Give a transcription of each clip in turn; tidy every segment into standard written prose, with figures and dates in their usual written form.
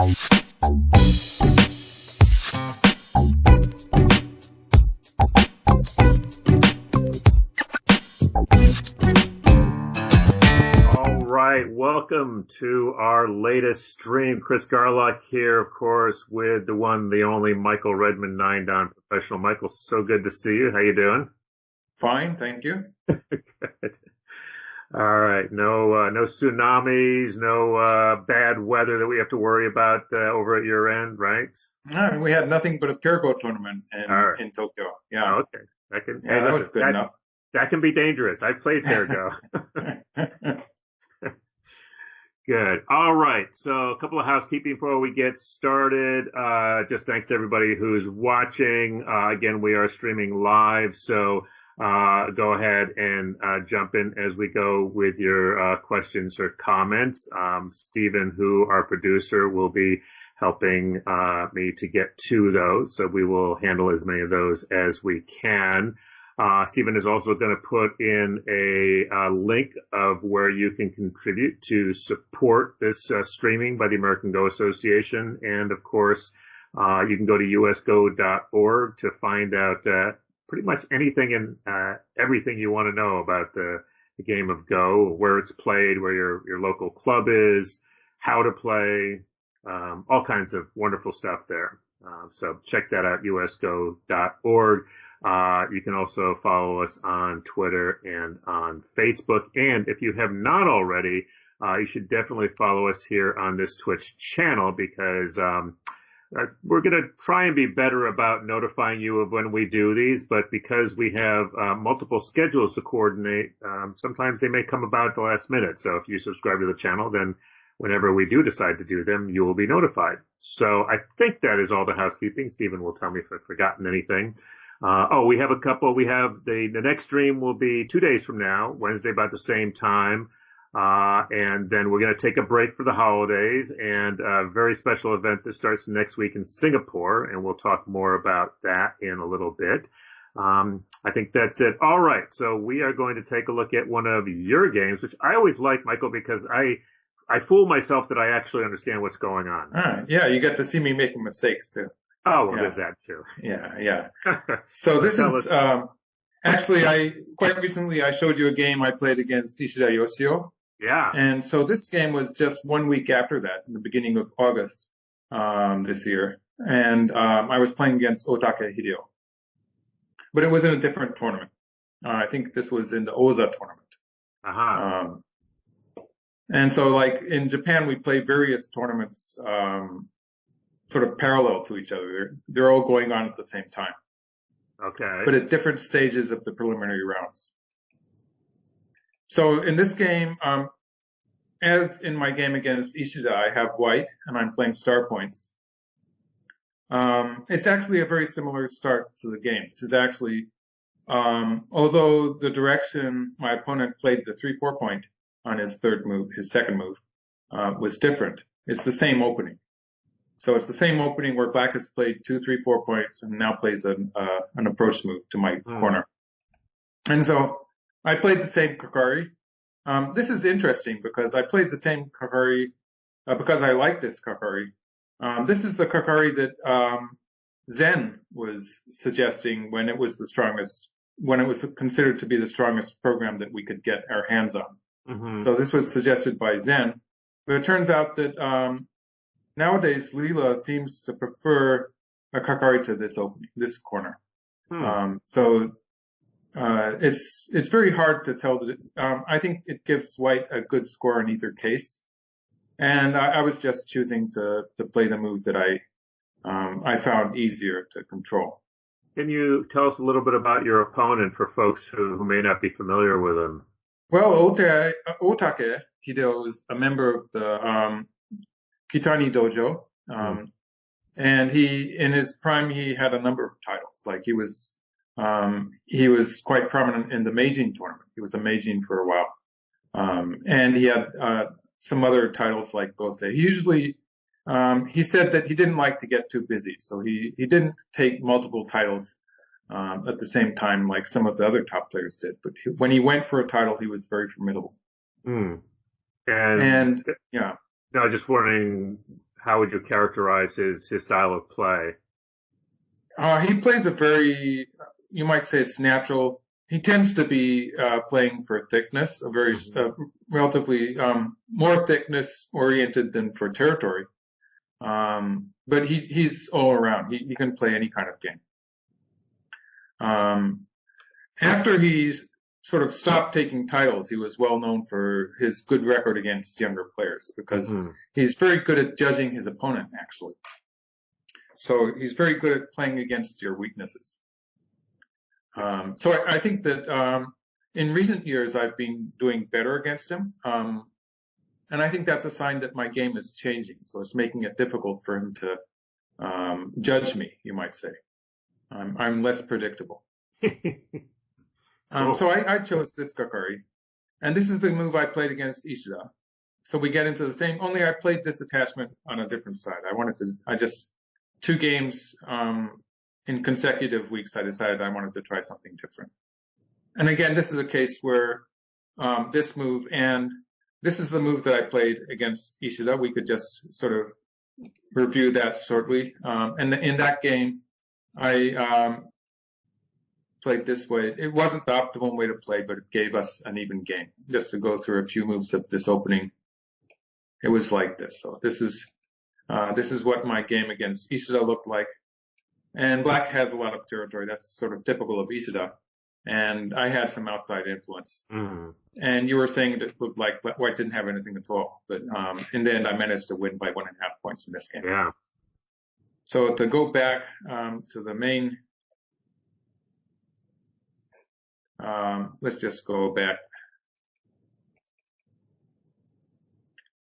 Welcome to our latest stream. Chris Garlock here, of course, with the one, the only Michael Redmond, 9-Dan professional. Michael, so good to see you. How you doing? Fine, thank you. Good. All right. No tsunamis, no bad weather that we have to worry about over at your end, right? No, we had nothing but a Pure tournament in Tokyo. Yeah. Oh, okay. That was good enough. That can be dangerous. I played Fairgo. Good. All right. So a couple of housekeeping before we get started. Just thanks to everybody who's watching. Again, we are streaming live. So go ahead and jump in as we go with your questions or comments. Stephen, who our producer, will be helping me to get to those. So we will handle as many of those as we can. Stephen is also going to put in a link of where you can contribute to support this streaming by the American Go Association. And, of course, you can go to usgo.org to find out pretty much anything and everything you want to know about the game of Go, where it's played, where your local club is, how to play, all kinds of wonderful stuff there. So check that out, usgo.org. You can also follow us on Twitter and on Facebook. And if you have not already, you should definitely follow us here on this Twitch channel because we're going to try and be better about notifying you of when we do these. But because we have multiple schedules to coordinate, sometimes they may come about at the last minute. So if you subscribe to the channel, then whenever we do decide to do them, you will be notified. So I think that is all the housekeeping. Stephen will tell me if I've forgotten anything. We have a couple. We have the next stream will be 2 days from now, Wednesday about the same time. And then we're going to take a break for the holidays and a very special event that starts next week in Singapore. And we'll talk more about that in a little bit. I think that's it. All right. So we are going to take a look at one of your games, which I always like, Michael, because I fool myself that I actually understand what's going on. Yeah, you get to see me making mistakes too. Oh, well, there's that too. Yeah. So this is actually quite recently I showed you a game I played against Ishida Yoshio. Yeah. And so this game was just 1 week after that, in the beginning of August this year, and I was playing against Otake Hideo, but it was in a different tournament. I think this was in the Oza tournament. And so, like, in Japan, we play various tournaments sort of parallel to each other. They're all going on at the same time. Okay. But at different stages of the preliminary rounds. So in this game, as in my game against Ishida, I have white, and I'm playing star points. It's actually a very similar start to the game. This is actually, although the direction my opponent played the 3-4 point, on his second move, was different. It's the same opening. So it's the same opening where black has played 2, 3, 4 points and now plays an approach move to my corner. And so I played the same Kakari. This is interesting because I played the same Kakari because I like this Kakari. This is the Kakari that Zen was suggesting when it was considered to be the strongest program that we could get our hands on. Mm-hmm. So this was suggested by Zen, but it turns out that nowadays Leela seems to prefer a Kakari to this corner. So it's very hard to tell. I think it gives white a good score in either case, and I was just choosing to play the move that I found easier to control. Can you tell us a little bit about your opponent for folks who may not be familiar with him? Well, Otake Hideo is a member of the Kitani Dojo, and in his prime, he had a number of titles. Like he was quite prominent in the Meijin tournament. He was a Meijin for a while, and he had some other titles like Gosei. He said that he didn't like to get too busy, so he didn't take multiple titles at the same time like some of the other top players did. But when he went for a title, he was very formidable. And yeah. No, just wondering, how would you characterize his style of play? He plays a very, you might say it's natural. He tends to be playing for thickness, a very relatively more thickness oriented than for territory. But he's all around. He can play any kind of game. After he's sort of stopped taking titles, he was well known for his good record against younger players because he's very good at judging his opponent, actually. So he's very good at playing against your weaknesses. So I think that in recent years I've been doing better against him. And I think that's a sign that my game is changing. So it's making it difficult for him to judge me, you might say. I'm less predictable. Cool. So I chose this Kakari. And this is the move I played against Ishida. So we get into the same, only I played this attachment on a different side. Two games in consecutive weeks, I decided I wanted to try something different. And again, this is a case where this move and this is the move that I played against Ishida. We could just sort of review that shortly. And in that game, I played this way. It wasn't the optimal way to play, but it gave us an even game. Just to go through a few moves of this opening, it was like this. So this is what my game against Ishida looked like. And black has a lot of territory. That's sort of typical of Ishida. And I had some outside influence. And you were saying that it looked like white didn't have anything at all. But in the end, I managed to win by 1.5 points in this game. Yeah. So to go back to the main, let's just go back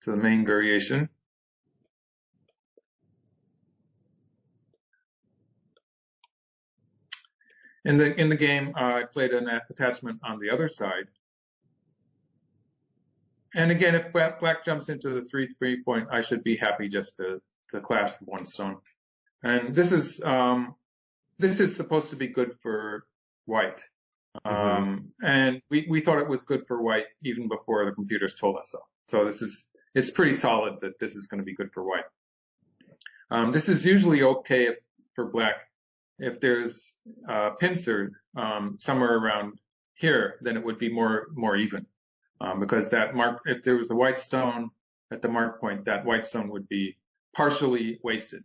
to the main variation. In the game, I played an attachment on the other side. And again, if black jumps into the 3-3 point, I should be happy just to clasp one stone. And this is supposed to be good for white. And we thought it was good for white even before the computers told us so. So it's pretty solid that this is going to be good for white. This is usually okay for black. If there's a pincer somewhere around here, then it would be more even. Because if there was a white stone at the mark point, that white stone would be partially wasted.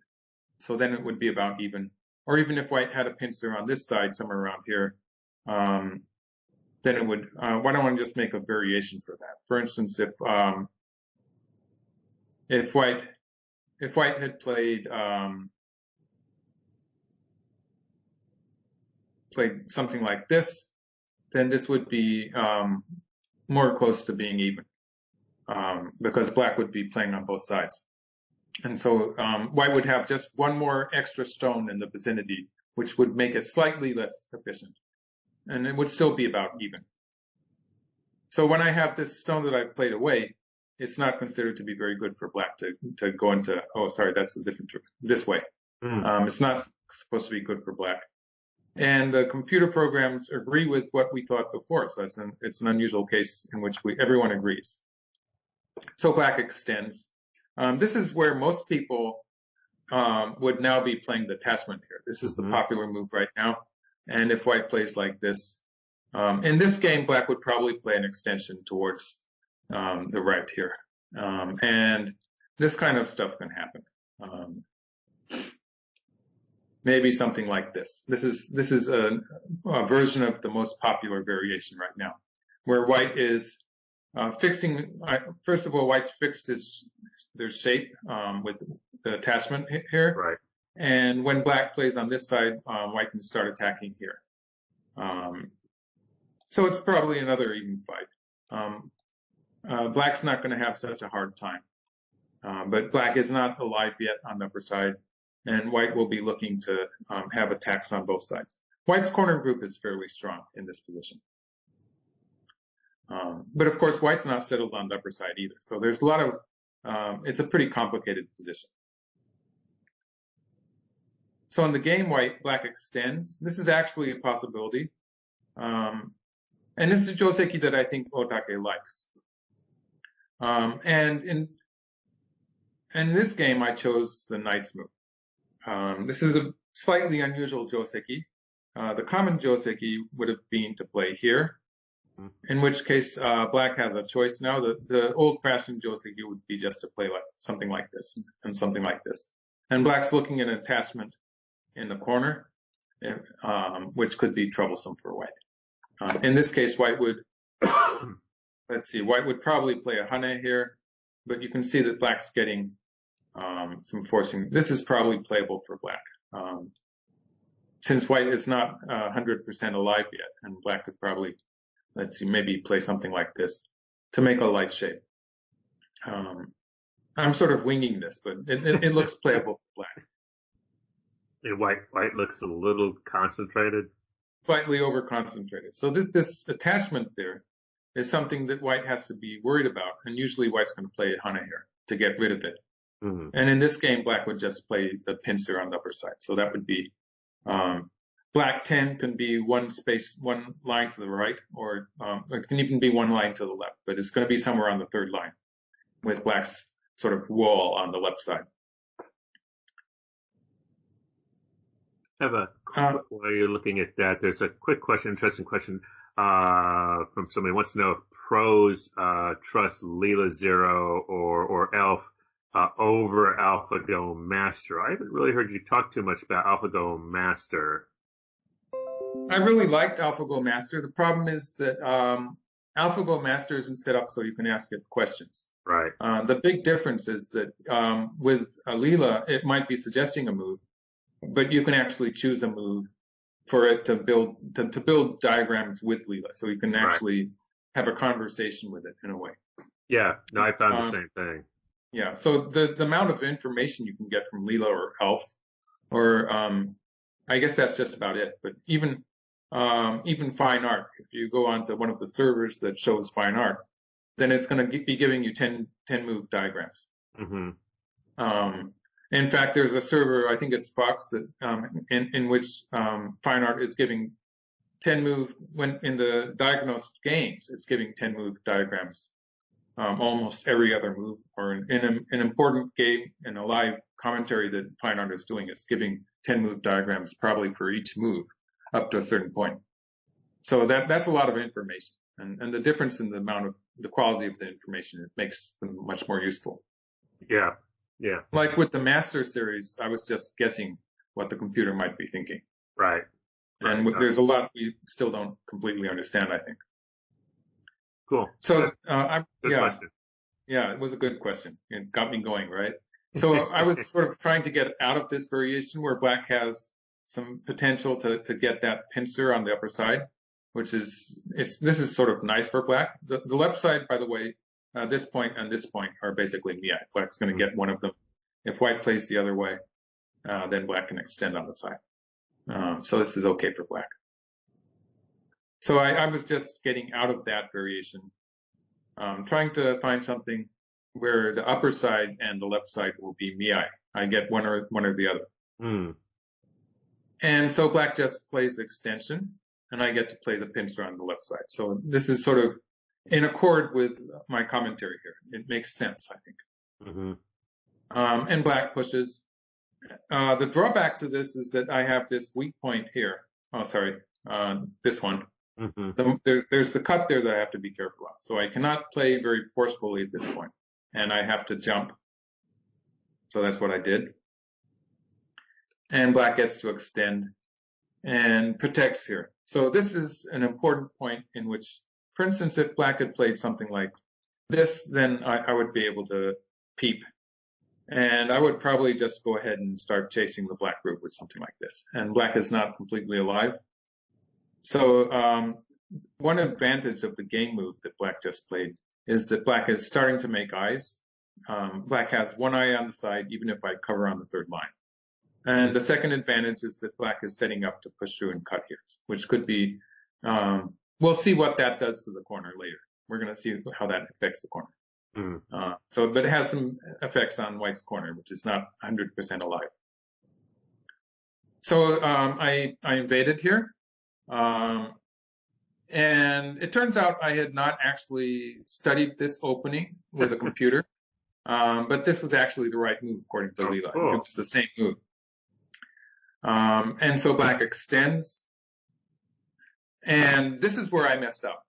So then it would be about even. Or even if white had a pincer on this side, somewhere around here, then it would, why don't I just make a variation for that? For instance, if white had played something like this, then this would be more close to being even, because black would be playing on both sides. And so white would have just one more extra stone in the vicinity, which would make it slightly less efficient. And it would still be about even. So when I have this stone that I've played away, it's not considered to be very good for black to go into, oh, sorry, that's a different trick, this way. It's not supposed to be good for black. And the computer programs agree with what we thought before. So it's an unusual case in which everyone agrees. So black extends. This is where most people would now be playing the attachment here. This is the popular move right now. And if white plays like this, in this game, black would probably play an extension towards the right here. And this kind of stuff can happen. Maybe something like this. This is a version of the most popular variation right now, where white is fixing. First of all, white's fixed their shape with the attachment here. Right. And when black plays on this side, white can start attacking here. So it's probably another even fight. Black's not going to have such a hard time. But black is not alive yet on the upper side, and white will be looking to have attacks on both sides. White's corner group is fairly strong in this position. But of course, white's not settled on the upper side either. So there's a lot of, it's a pretty complicated position. So in the game, black extends. This is actually a possibility. And this is a joseki that I think Otake likes. And And in this game, I chose the knight's move. This is a slightly unusual joseki. The common joseki would have been to play here, in which case black has a choice now. The old-fashioned joseki would be just to play like something like this and something like this. And black's looking at an attachment in the corner, which could be troublesome for white. In this case, white would, let's see, white would probably play a hane here, but you can see that black's getting some forcing. This is probably playable for black. Since white is not 100% alive yet, and black could probably, let's see, maybe play something like this to make a light shape. I'm sort of winging this, but it looks playable for black. And white looks a little concentrated. Slightly over-concentrated. So this attachment there is something that white has to be worried about, and usually white's going to play a hane here to get rid of it. Mm-hmm. And in this game, black would just play the pincer on the upper side. So that would be black 10 can be one line to the right, or it can even be one line to the left, but it's going to be somewhere on the third line with black's sort of wall on the left side. I have a quick, while you're looking at that, there's a quick question, interesting question from somebody who wants to know if pros trust Leela Zero or Elf over AlphaGo Master. I haven't really heard you talk too much about AlphaGo Master. I really liked AlphaGo Master. The problem is that AlphaGo Master isn't set up so you can ask it questions. Right. The big difference is that with Leela, it might be suggesting a move, but you can actually choose a move for it to build diagrams with Leela, so you can actually have a conversation with it in a way. Yeah, no, I found the same thing. Yeah, so the amount of information you can get from Leela or Elf, or I guess that's just about it. But even fine art, if you go onto one of the servers that shows fine art, then it's going to be giving you 10 move diagrams. Mm-hmm. In fact, there's a server, I think it's Fox, that in which fine art is giving 10 move, when in the diagnosed games, it's giving 10 move diagrams almost every other move, or in an important game in a live commentary that fine art is doing, it's giving 10 move diagrams probably for each move up to a certain point. So that's a lot of information, and the difference in the quality of the information, it makes them much more useful. Yeah. Yeah. Like with the Master series, I was just guessing what the computer might be thinking. Right. And there's a lot we still don't completely understand, I think. Cool. So, good question. Yeah, it was a good question. It got me going, right? So I was sort of trying to get out of this variation where black has some potential to get that pincer on the upper side, which is, this is sort of nice for black. The left side, by the way, this point and this point are basically miai. Black's going to get one of them. If white plays the other way, then black can extend on the side. So this is okay for black. So I was just getting out of that variation, trying to find something where the upper side and the left side will be miai. I get one or the other. Mm. And so black just plays the extension, and I get to play the pincer on the left side. So this is sort of in accord with my commentary here. It makes sense, I think. Mm-hmm. And black pushes. The drawback to this is that I have this weak point here. Oh, sorry, this one. Mm-hmm. There's the cut there that I have to be careful of. So I cannot play very forcefully at this point, and I have to jump. So that's what I did. And black gets to extend and protects here. So this is an important point in which, for instance, if black had played something like this, then I would be able to peep. And I would probably just go ahead and start chasing the black group with something like this. And black is not completely alive. So one advantage of the game move that black just played is that black is starting to make eyes. Black has one eye on the side, even if I cover on the third line. And the second advantage is that black is setting up to push through and cut here, which could be, we'll see what that does to the corner later. We're going to see how that affects the corner. Mm. But it has some effects on white's corner, which is not 100% alive. So I invaded here. And it turns out I had not actually studied this opening with a computer. But this was actually the right move according to Oh, Leela. cool. It was the same move. And so black extends. And this is where I messed up.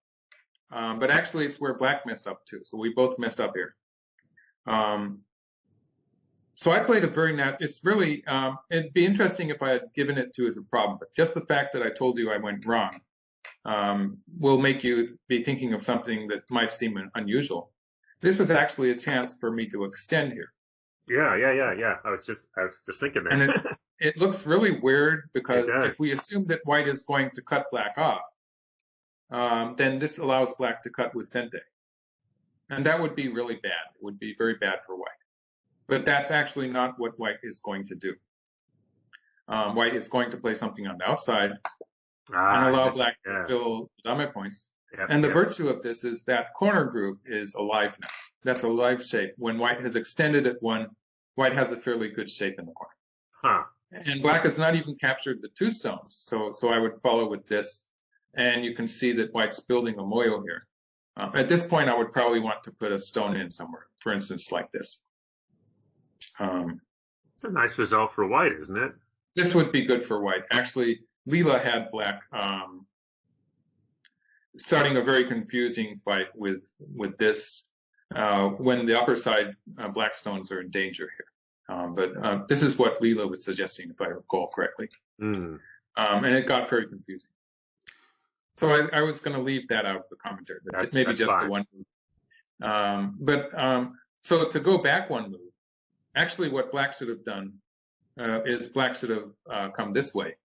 But actually it's where black messed up too. So we both messed up here. So I played a very it's really, it'd be interesting if I had given it to as a problem, but just the fact that I told you I went wrong, will make you be thinking of something that might seem unusual. This was actually a chance for me to extend here. Yeah. I was just thinking that. And it looks really weird because It does. if we assume that white is going to cut black off, then this allows black to cut with sente. And that would be really bad. It would be very bad for white. But that's actually not what white is going to do. White is going to play something on the outside and allow black to fill dame points. And the virtue of this is that corner group is alive now. That's a live shape. When white has extended it one, white has a fairly good shape in the corner. Huh. And black has not even captured the 2 stones. So I would follow with this. And you can see that white's building a moyo here. At this point, I would probably want to put a stone in somewhere, for instance, like this. It's a nice result for white, isn't it? This would be good for white. Actually, Leela had black starting a very confusing fight with this when the upper side black stones are in danger here. But this is what Leela was suggesting, if I recall correctly. And it got very confusing. So I was going to leave that out of the commentary, but maybe just fine. The one move. So to go back one move, actually what black should have done is black should have come this way,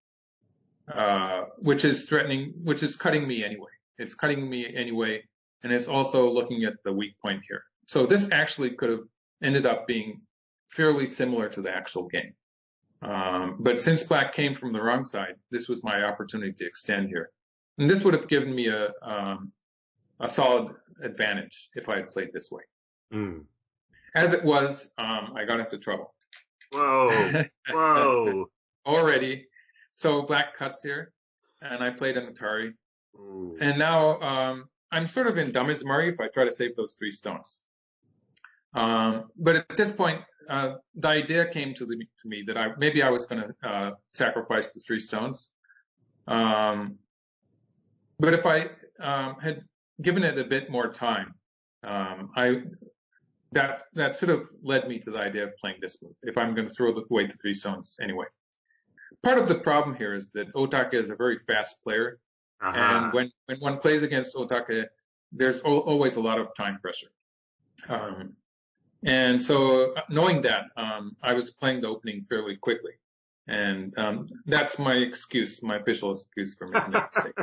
which is cutting me anyway. It's cutting me anyway, and it's also looking at the weak point here. So this actually could have ended up being fairly similar to the actual game. But since black came from the wrong side, this was my opportunity to extend here. And this would have given me a solid advantage if I had played this way. As it was, I got into trouble. Whoa. Already. So black cuts here, and I played an Atari. And now I'm sort of in Damizumari if I try to save those 3 stones. But at this point, the idea came to me that maybe I was going to sacrifice the 3 stones. But if I had given it a bit more time, that sort of led me to the idea of playing this move, if I'm going to throw away the 3 stones anyway. Part of the problem here is that Otake is a very fast player, and when one plays against Otake, there's always a lot of time pressure. And so knowing that, I was playing the opening fairly quickly. And that's my excuse, my official excuse for making that mistake.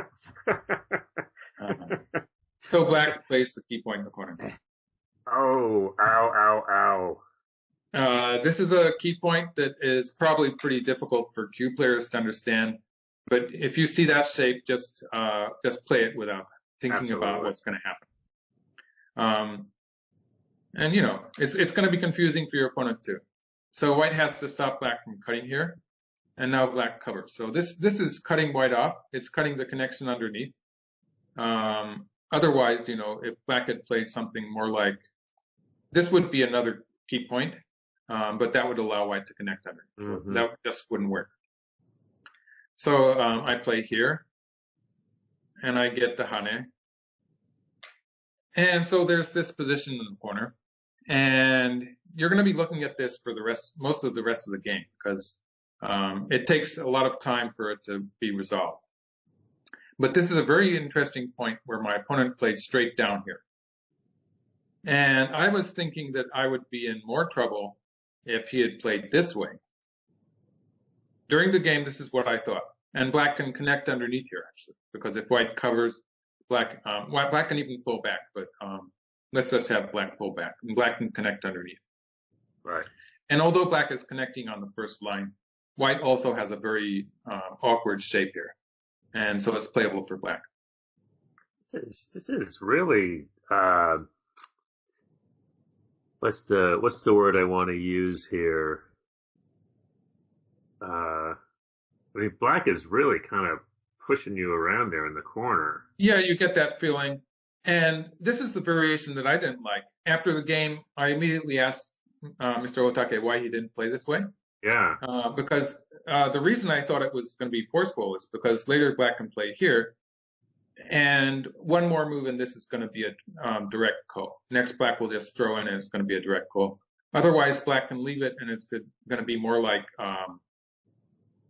So black plays the key point in the corner. Oh, ow. This is a key point that is probably pretty difficult for Q players to understand. But if you see that shape, just play it without thinking about what's going to happen. And you know, it's going to be confusing for your opponent too. So white has to stop black from cutting here, and now black covers. So this is cutting white off. It's cutting the connection underneath. Otherwise, you know, if black had played something more like this, would be another key point, but that would allow white to connect underneath. So that just wouldn't work. So I play here, and I get the hane. And so there's this position in the corner, and you're going to be looking at this for most of the rest of the game, because it takes a lot of time for it to be resolved. But this is a very interesting point where my opponent played straight down here. And I was thinking that I would be in more trouble if he had played this way. During the game, this is what I thought. And black can connect underneath here, actually, because if white covers, black can even pull back, but let's just have black pull back, and black can connect underneath. Right. And although black is connecting on the first line, white also has a very awkward shape here, and so it's playable for black. This is really what's the word I want to use here? I mean, black is really kind of pushing you around there in the corner. Yeah, you get that feeling. And this is the variation that I didn't like. After the game, I immediately asked Mr. Otake why he didn't play this way. Yeah. Because the reason I thought it was going to be forceful is because later black can play here, and one more move and this is going to be a direct ko. Next black will just throw in and it's going to be a direct ko. Otherwise, black can leave it and it's going to be more like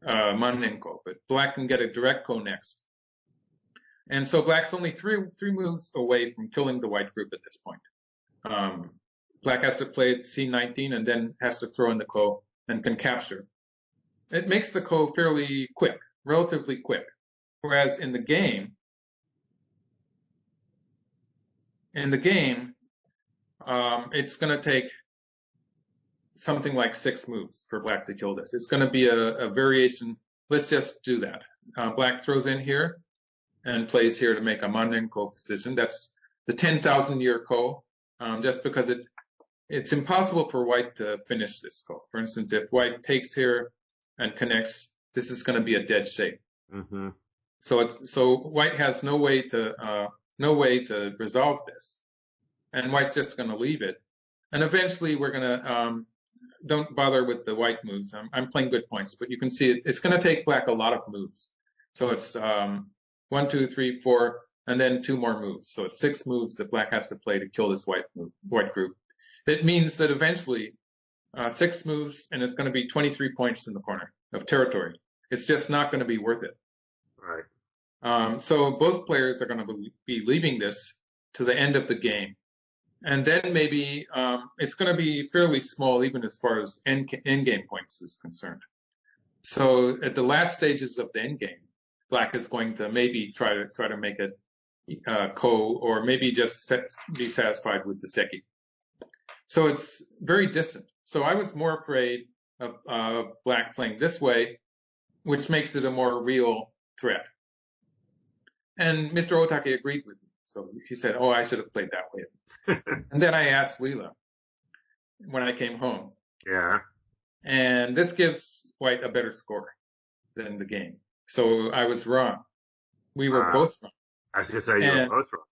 Mannenko, but black can get a direct ko next. And so black's only three moves away from killing the white group at this point. Black has to play C19 and then has to throw in the ko and can capture. It makes the ko fairly quick, relatively quick. Whereas in the game, it's going to take something like 6 moves for black to kill this. It's going to be a variation. Let's just do that. Black throws in here and plays here to make a Mannenko position. That's the 10,000-year ko, just because it's impossible for white to finish this ko. For instance, if white takes here and connects, this is going to be a dead shape. Mm-hmm. So white has no way to resolve this, and white's just going to leave it. And eventually, we're going to don't bother with the white moves. I'm playing good points, but you can see it's going to take black a lot of moves. So it's 1, 2, 3, 4, and then 2 more moves. So it's 6 moves that black has to play to kill this white group. It means that eventually 6 moves, and it's going to be 23 points in the corner of territory. It's just not going to be worth it. Right. So both players are going to be leaving this to the end of the game. And then maybe it's going to be fairly small, even as far as endgame points is concerned. So at the last stages of the endgame, black is going to maybe try to make it ko, or maybe just be satisfied with the seki. So it's very distant. So I was more afraid of black playing this way, which makes it a more real threat. And Mr. Otake agreed with me. So he said, oh, I should have played that way. And then I asked Leela when I came home. Yeah. And this gives white a better score than the game. So I was wrong. We were both wrong. I was going to say you were both wrong.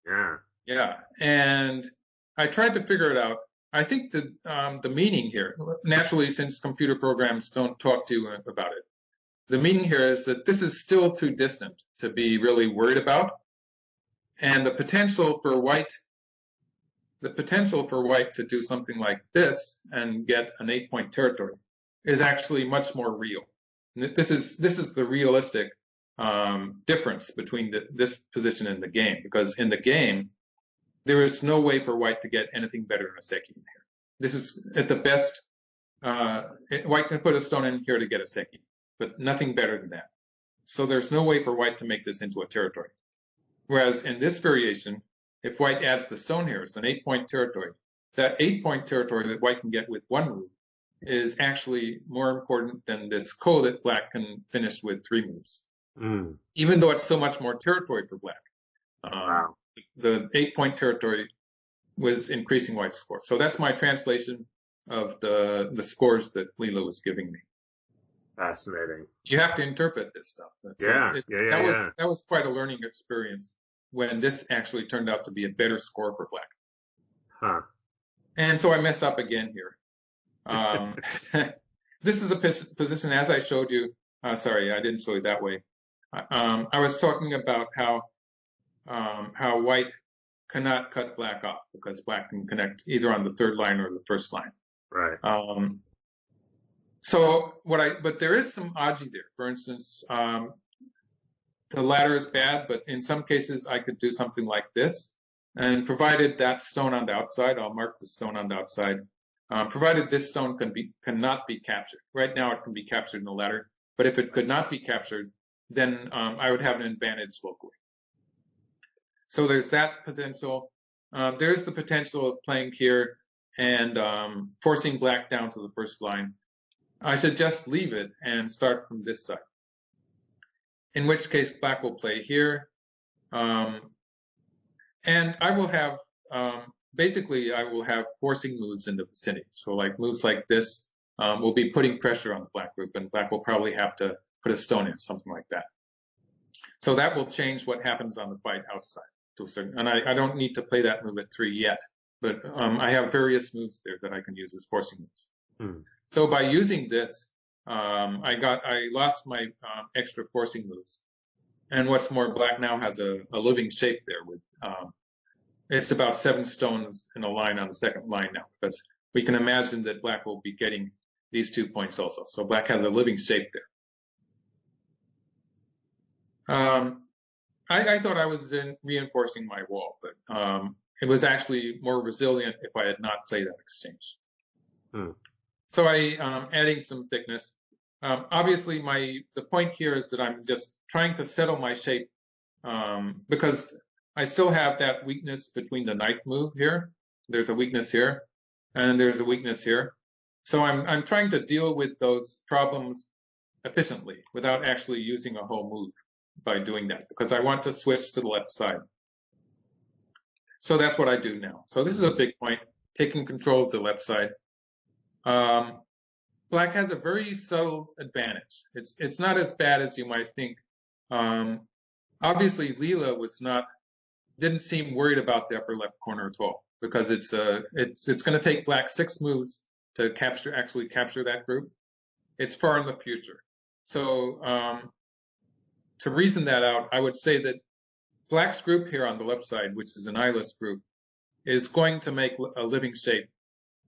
Yeah. Yeah. And I tried to figure it out. I think the meaning here, naturally, since computer programs don't talk to you about it, the meaning here is that this is still too distant to be really worried about. And the potential for white to do something like this and get an 8-point territory is actually much more real. This is the realistic difference between this position and the game, because in the game, there is no way for white to get anything better than a seki in here. This is at the best. White can put a stone in here to get a seki, but nothing better than that. So there's no way for white to make this into a territory. Whereas in this variation, if white adds the stone here, it's an 8-point territory. That 8-point territory that white can get with 1 move is actually more important than this ko that black can finish with 3 moves. Even though it's so much more territory for black. Wow. The 8-point territory was increasing white's score. So that's my translation of the scores that Leela was giving me. Fascinating. You have to interpret this stuff. That was quite a learning experience when this actually turned out to be a better score for black. Huh. And so I messed up again here. This is a position, as I showed you. Sorry, I didn't show you that way. I was talking about how white cannot cut black off because black can connect either on the 3rd line or the 1st line. Right. But there is some aji there. For instance, the ladder is bad, but in some cases I could do something like this. And provided that stone on the outside, I'll mark the stone on the outside, provided this stone cannot be captured. Right now it can be captured in the ladder, but if it could not be captured, then I would have an advantage locally. So there's that potential. There's the potential of playing here and forcing black down to the 1st line. I should just leave it and start from this side. In which case, black will play here. And I will have, basically, I will have forcing moves in the vicinity. So like moves like this will be putting pressure on the black group, and black will probably have to put a stone in, something like that. So that will change what happens on the fight outside. to a certain, and I don't need to play that move at 3 yet, but I have various moves there that I can use as forcing moves. Hmm. So by using this, I lost my extra forcing moves. And what's more, black now has a living shape there with, it's about 7 stones in a line on the second line now, because we can imagine that black will be getting these 2 points also. So black has a living shape there. I thought I was reinforcing my wall, but it was actually more resilient if I had not played that exchange. Hmm. So adding some thickness. Obviously, the point here is that I'm just trying to settle my shape because I still have that weakness between the knight move here. There's a weakness here, and there's a weakness here. So I'm trying to deal with those problems efficiently without actually using a whole move by doing that, because I want to switch to the left side. So that's what I do now. So this is a big point, taking control of the left side. Black has a very subtle advantage. It's not as bad as you might think. Obviously, Leela didn't seem worried about the upper left corner at all, because it's going to take black 6 moves to actually capture that group. It's far in the future. So to reason that out, I would say that black's group here on the left side, which is an eyeless group, is going to make a living shape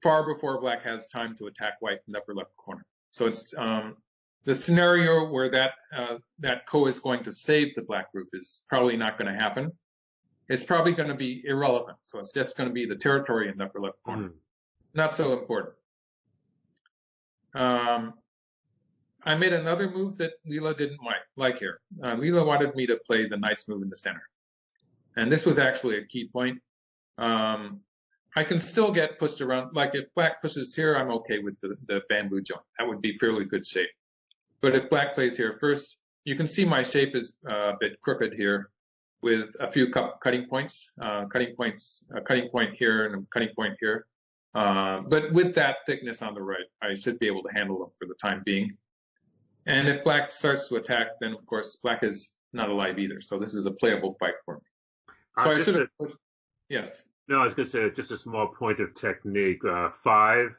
far before black has time to attack white in the upper left corner. So it's the scenario where that ko is going to save the black group is probably not going to happen. It's probably going to be irrelevant. So it's just going to be the territory in the upper left corner. Not so important. I made another move that Leela didn't like here. Leela wanted me to play the knight's move in the center. And this was actually a key point. I can still get pushed around. Like if black pushes here, I'm okay with the bamboo joint. That would be fairly good shape. But if black plays here first, you can see my shape is a bit crooked here with a few cutting points, a cutting point here and a cutting point here. But with that thickness on the right, I should be able to handle them for the time being. And if black starts to attack, then of course black is not alive either. So this is a playable fight for me. So I should have pushed. Yes. No, I was going to say just a small point of technique. 5.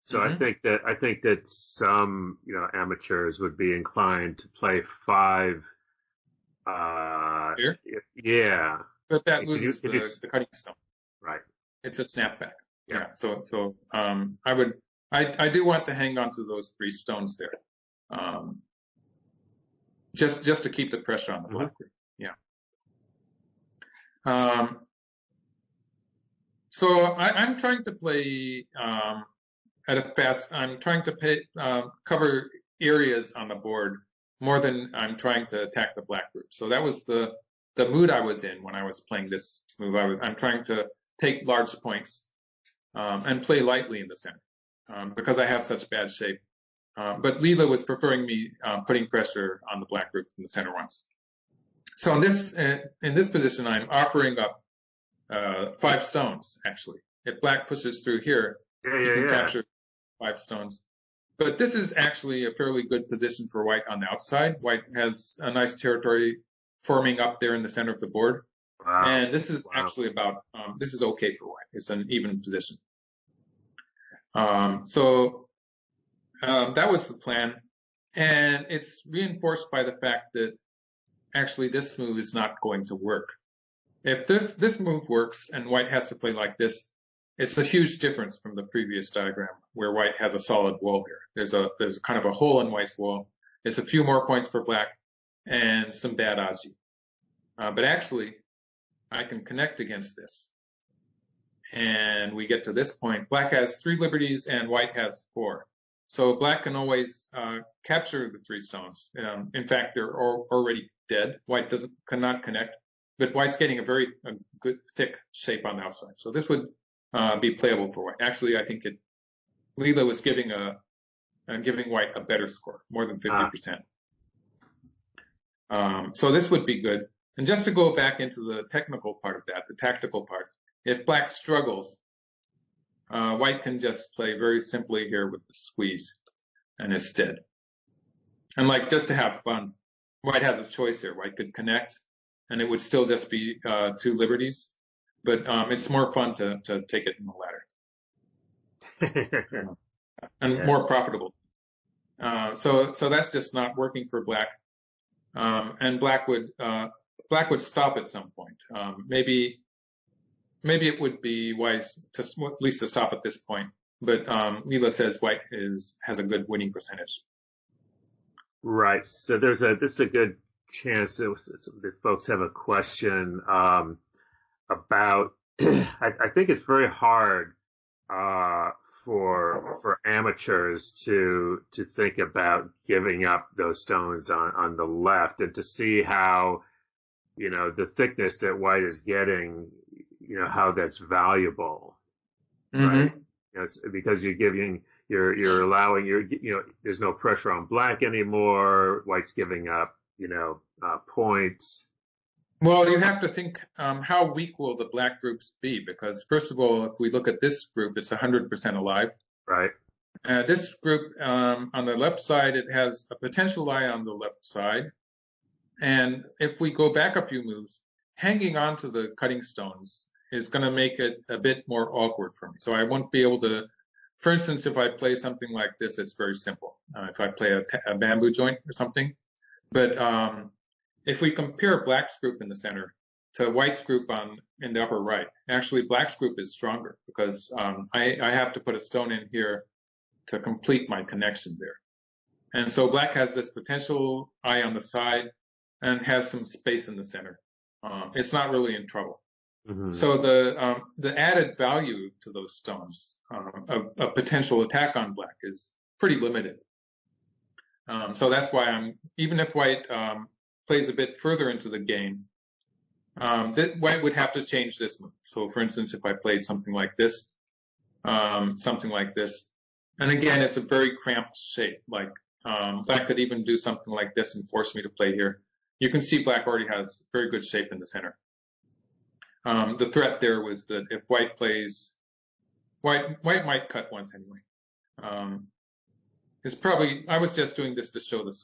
So I think that some amateurs would be inclined to play 5. Here? Yeah. But that loses the cutting stone. Right. It's a snapback. Yeah. So I do want to hang on to those 3 stones there. Just to keep the pressure on the black group. Yeah. So I'm trying to play I'm trying to cover areas on the board more than I'm trying to attack the black group. So that was the mood I was in when I was playing this move. I'm trying to take large points and play lightly in the center because I have such bad shape. But Leela was preferring me putting pressure on the black group from the center once. So in this position, I'm offering up 5 stones, actually. If black pushes through here, you can capture 5 stones. But this is actually a fairly good position for white on the outside. White has a nice territory forming up there in the center of the board. Wow. And this is actually this is okay for white. It's an even position. So that was the plan. And it's reinforced by the fact that actually this move is not going to work. If this move works and white has to play like this, it's a huge difference from the previous diagram where white has a solid wall here. There's kind of a hole in white's wall. It's a few more points for black and some bad aji. But actually, I can connect against this. And we get to this point. Black has 3 liberties and white has 4. So black can always capture the 3 stones. In fact, they're already dead. White cannot connect, but white's getting a very good thick shape on the outside. So this would be playable for white. Actually, I think Leela was giving white a better score, more than 50%. So this would be good. And just to go back into the technical part of that, the tactical part, if black struggles, white can just play very simply here with the squeeze, and it's dead. And just to have fun, white has a choice here. White could connect, and it would still just be 2 liberties. But it's more fun to take it in the ladder and more profitable. So that's just not working for black. And black would stop at some point. Maybe it would be wise to at least to stop at this point. But Leela says white has a good winning percentage. Right. So this is a good chance that folks have a question about. I think it's very hard for amateurs to think about giving up those stones on the left, and to see how, the thickness that white is getting, how that's valuable, right? It's because you're allowing there's no pressure on black anymore. White's giving up, points. Well, you have to think, how weak will the black groups be? Because first of all, if we look at this group, it's 100% alive. Right. This group, on the left side, it has a potential eye on the left side. And if we go back a few moves, hanging on to the cutting stones is going to make it a bit more awkward for me. So I won't be able to, for instance, if I play something like this, it's very simple. If I play a bamboo joint or something. But if we compare black's group in the center to white's group in the upper right, actually black's group is stronger because I have to put a stone in here to complete my connection there. And so black has this potential eye on the side and has some space in the center. It's not really in trouble. Mm-hmm. So the added value to those stones, a potential attack on black, is pretty limited. So that's why even if white plays a bit further into the game, white would have to change this move. So for instance, if I played something like this, and again, it's a very cramped shape. Like black could even do something like this and force me to play here. You can see black already has very good shape in the center. The threat there was that if white plays, white might cut once anyway. I was just doing this to show the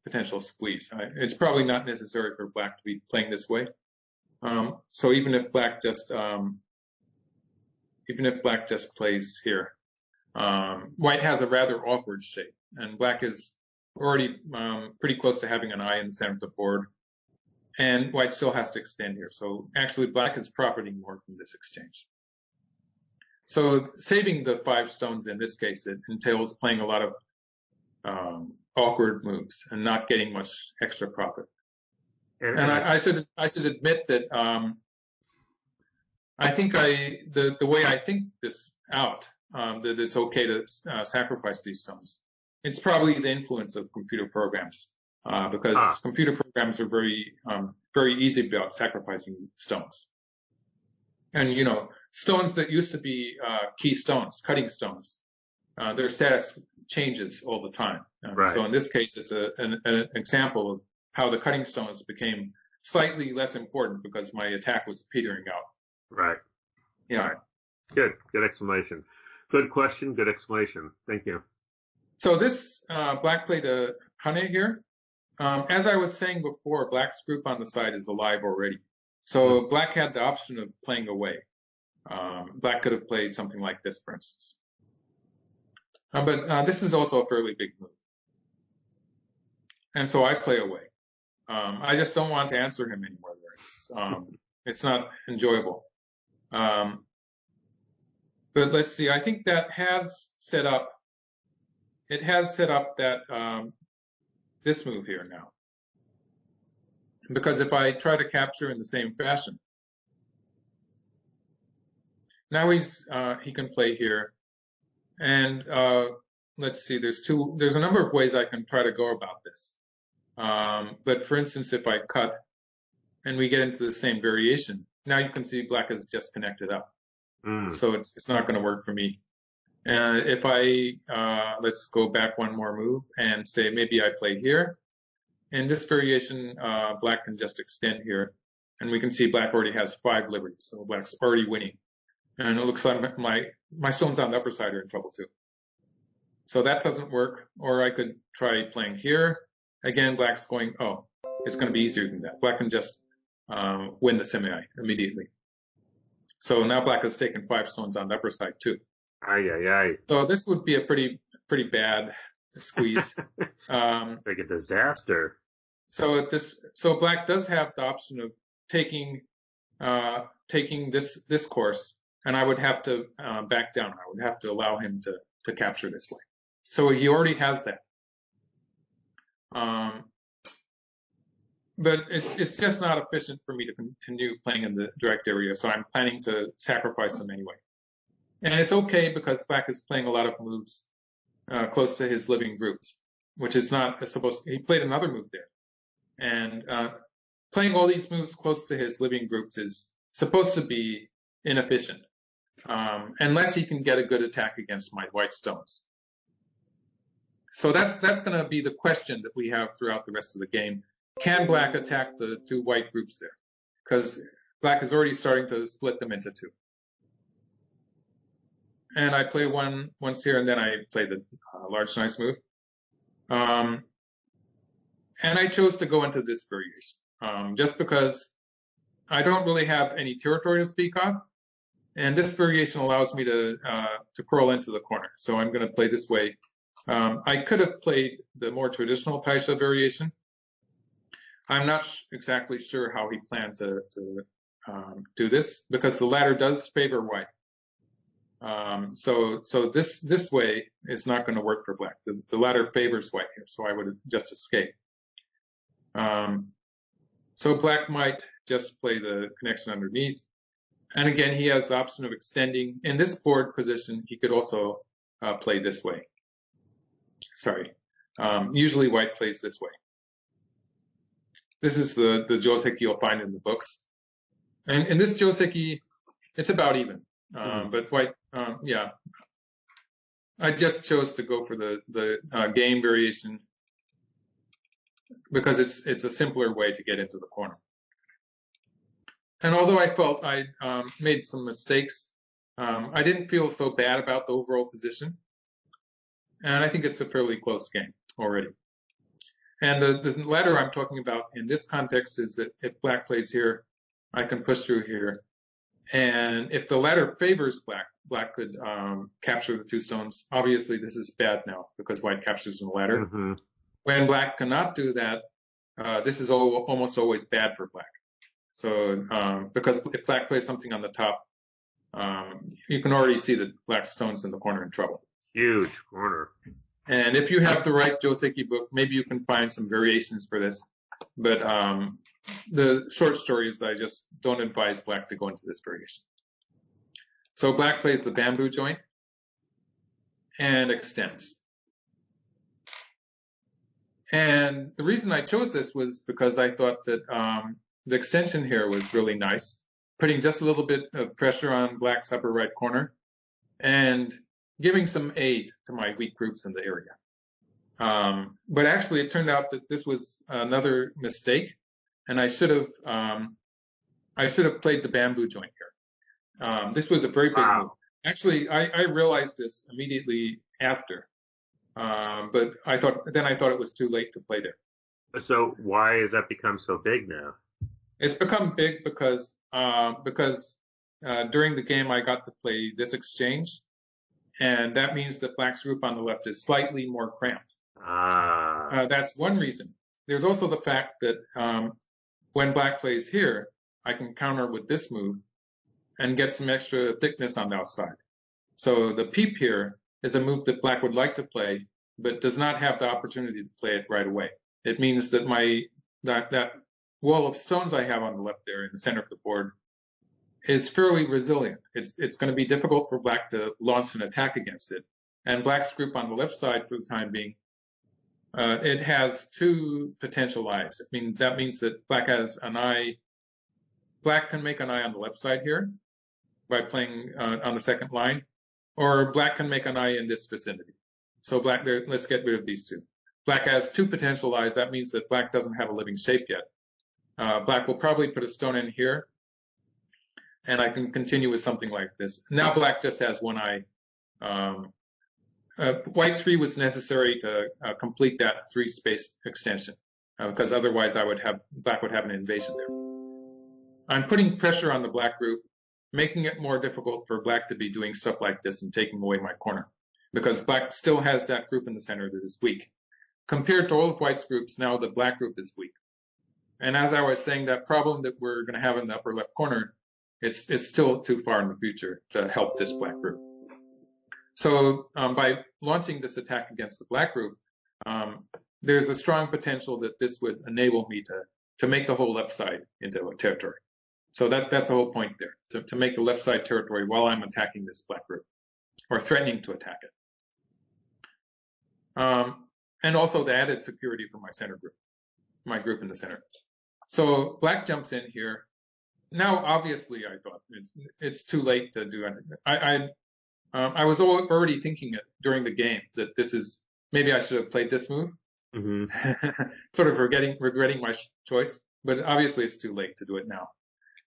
potential squeeze. It's probably not necessary for black to be playing this way. So even if black just plays here, white has a rather awkward shape, and black is already pretty close to having an eye in the center of the board, and white still has to extend here. So actually black is profiting more from this exchange. So saving the 5 stones in this case, it entails playing a lot of awkward moves and not getting much extra profit. And I should admit that I think the way I think this out, that it's okay to sacrifice these stones, it's probably the influence of computer programs, because computer programs are very easy about sacrificing stones. And stones that used to be key stones, cutting stones, their status changes all the time. Right. So in this case, it's an example of how the cutting stones became slightly less important because my attack was petering out. Right. Yeah. Right. Good explanation. Good question. Good explanation. Thank you. So this black played a hane here. As I was saying before, black's group on the side is alive already. So black had the option of playing away. Black could have played something like this, for instance. But this is also a fairly big move. And so I play away. I just don't want to answer him anymore there. It's not enjoyable. But let's see, I think that has set up that this move here now. Because if I try to capture in the same fashion, now he can play here. And let's see, there's a number of ways I can try to go about this. But for instance, if I cut and we get into the same variation, now you can see black is just connected up. So it's not going to work for me. If let's go back one more move and say maybe I play here. In this variation, black can just extend here. And we can see black already has 5 liberties, so black's already winning. And it looks like my stones on the upper side are in trouble too. So that doesn't work. Or I could try playing here. Again, black's going, it's going to be easier than that. Black can just win the semi immediately. So now black has taken 5 stones on the upper side too. Aye, aye, aye. So this would be a pretty bad squeeze. Like a disaster. So black does have the option of taking this course, and I would have to back down. I would have to allow him to capture this way. So he already has that. But it's just not efficient for me to continue playing in the direct area, so I'm planning to sacrifice them anyway. And it's okay because black is playing a lot of moves close to his living groups, which is not supposed to. He played another move there. And playing all these moves close to his living groups is supposed to be inefficient, unless he can get a good attack against my white stones. So that's going to be the question that we have throughout the rest of the game. Can black attack the 2 white groups there? Because black is already starting to split them into 2. And I play one once here, and then I play the large nice move. And I chose to go into this variation, just because I don't really have any territory to speak of, and this variation allows me to curl into the corner. So I'm going to play this way. I could have played the more traditional Taisha variation. I'm not exactly sure how he planned to do this, because the ladder does favor white. So this way is not going to work for black. The ladder favors white here, so I would just escape. So black might just play the connection underneath. And again, he has the option of extending. In this board position, he could also play this way. Sorry. Usually white plays this way. This is the joseki you'll find in the books. And in this joseki, it's about even. But white, yeah. I just chose to go for the game variation because it's a simpler way to get into the corner. And although I felt I made some mistakes, I didn't feel so bad about the overall position. And I think it's a fairly close game already. And the ladder I'm talking about in this context is that if black plays here, I can push through here. And if the ladder favors black, black could capture the 2 stones. Obviously, this is bad now because white captures the ladder. Mm-hmm. When black cannot do that, this is almost always bad for black. So because if black plays something on the top, you can already see that black stone's in the corner in trouble. Huge corner. And if you have the right joseki book, maybe you can find some variations for this. But the short story is that I just don't advise black to go into this variation. So black plays the bamboo joint and extends. And the reason I chose this was because I thought that the extension here was really nice, putting just a little bit of pressure on black's upper right corner and giving some aid to my weak groups in the area. But actually, it turned out that this was another mistake, and I should have played the bamboo joint here. This was a very big move. Actually, I realized this immediately after, but I thought it was too late to play there. So why has that become so big now? It's become big because during the game I got to play this exchange, and that means that black's group on the left is slightly more cramped. That's one reason. There's also the fact that when black plays here, I can counter with this move and get some extra thickness on the outside. So the peep here is a move that black would like to play, but does not have the opportunity to play it right away. It means that that wall of stones I have on the left there in the center of the board is fairly resilient. It's going to be difficult for black to launch an attack against it. And black's group on the left side, for the time being, it has 2 potential eyes. That means that black has an eye. Black can make an eye on the left side here by playing on the second line, or black can make an eye in this vicinity. So black there, let's get rid of these 2. Black has 2 potential eyes. That means that black doesn't have a living shape yet. Black will probably put a stone in here, and I can continue with something like this. Now black just has 1 eye. White 3 was necessary to complete that 3-space extension, because otherwise black would have an invasion there. I'm putting pressure on the black group, making it more difficult for black to be doing stuff like this and taking away my corner, because black still has that group in the center that is weak. Compared to all of white's groups, now the black group is weak. And as I was saying, that problem that we're going to have in the upper left corner is still too far in the future to help this black group. So by launching this attack against the black group, there's a strong potential that this would enable me to make the whole left side into a territory. So that's the whole point there, to make the left side territory while I'm attacking this black group, or threatening to attack it. And also the added security for my center group, my group in the center. So black jumps in here. Now, obviously, I thought it's too late to do anything. I was already thinking it during the game that maybe I should have played this move, sort of regretting my choice. But obviously, it's too late to do it now.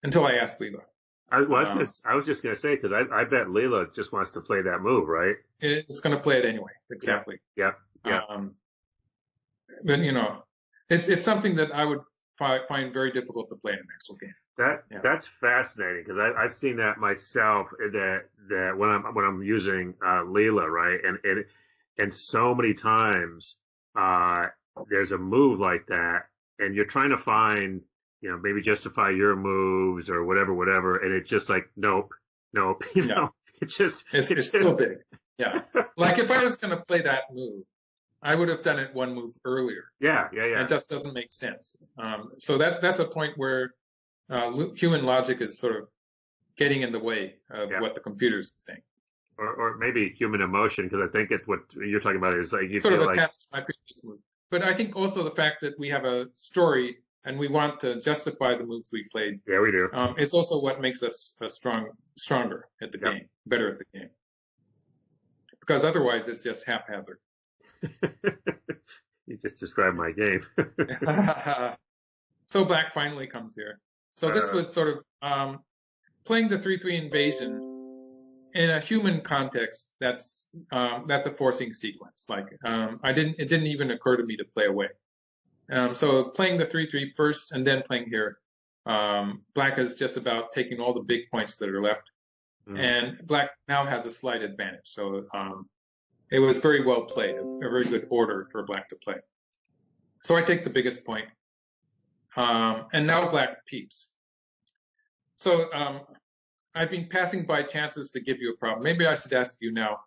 Until I asked Leela. I was just going to say, because I bet Leela just wants to play that move, right? It's going to play it anyway. Exactly. Yeah. But it's something that I would find very difficult to play in an actual game. That's fascinating, because I've seen that myself. That when I'm using Leela, right, and so many times there's a move like that, and you're trying to find, maybe justify your moves or whatever, and it's just like nope, it's so big. Yeah, like if I was going to play that move, I would have done it one move earlier. Yeah. It just doesn't make sense. So that's a point where human logic is sort of getting in the way of what the computer's saying. Or maybe human emotion, because I think it's what you're talking about is like you sort feel of like attached to my previous move. But I think also the fact that we have a story and we want to justify the moves we played. Yeah, we do. It's also what makes us stronger at the game, better at the game. Because otherwise it's just haphazard. You just described my game. So black finally comes here. So this was sort of playing the 3/3 invasion in a human context. That's a forcing sequence. Like it didn't even occur to me to play away. So playing the 3/3 first and then playing here, black is just about taking all the big points that are left, and black now has a slight advantage. So it was very well played, a very good order for black to play. So I take the biggest point, and now black peeps. So I've been passing by chances to give you a problem. Maybe I should ask you now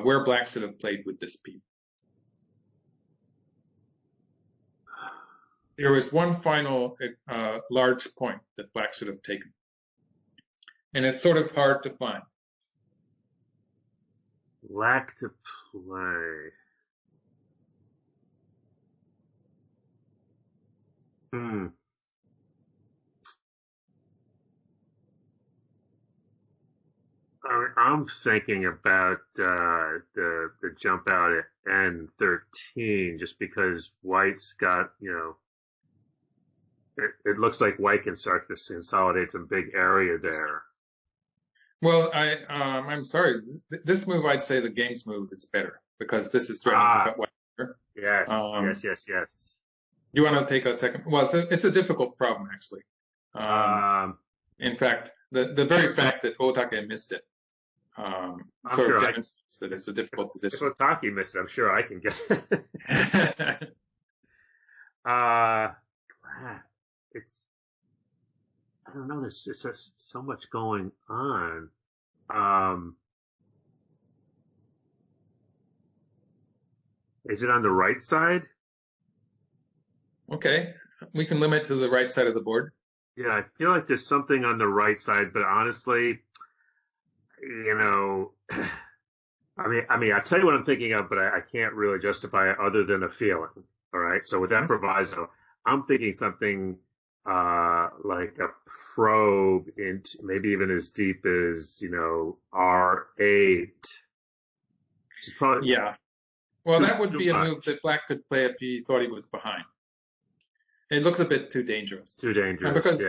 where black should have played with this peep. There was one final large point that black should have taken, and it's sort of hard to find. Black to play. I'm thinking about the jump out at N13, just because white's got, it looks like white can start to consolidate some big area there. Well, I'm sorry. This move, I'd say the game's move is better, because this is threatening to cut white. Yes. Do you want to take a second? Well, it's a difficult problem, actually. In fact, the very fact that Otake missed it sort of demonstrates that it's a difficult position. If Otake missed it, I'm sure I can get it. I don't know. There's just so much going on. Is it on the right side? Okay, we can limit to the right side of the board. Yeah, I feel like there's something on the right side, but honestly, I mean, I'll tell you what I'm thinking of, but I can't really justify it other than a feeling. All right. So with that proviso, I'm thinking something like a probe into maybe even as deep as, R8. Probably, yeah. Well, that would be a move that black could play if he thought he was behind. It looks a bit too dangerous. Too dangerous. Because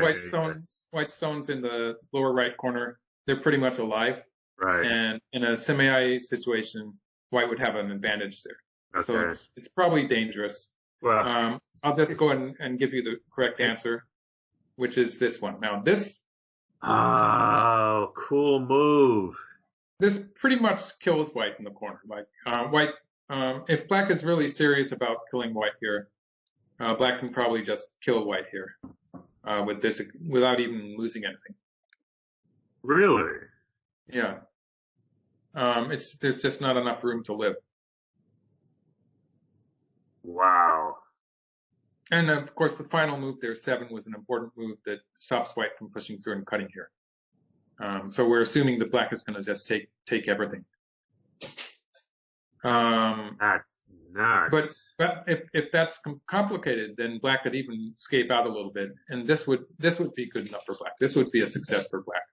white stones in the lower right corner, they're pretty much alive. Right. And in a semi situation, white would have an advantage there. Okay. So it's probably dangerous. Well, I'll just go and give you the correct answer. which is this one. Now this Oh, cool move. this pretty much kills white in the corner. Like white, if black is really serious about killing white here, black can probably just kill white here with this without even losing anything. Really? Yeah. There's just not enough room to live. Wow. And of course, the final move there, 7, was an important move that stops white from pushing through and cutting here. So we're assuming that black is going to just take everything. That's nuts. But if that's complicated, then black could even escape out a little bit, and this would be good enough for black. This would be a success for black.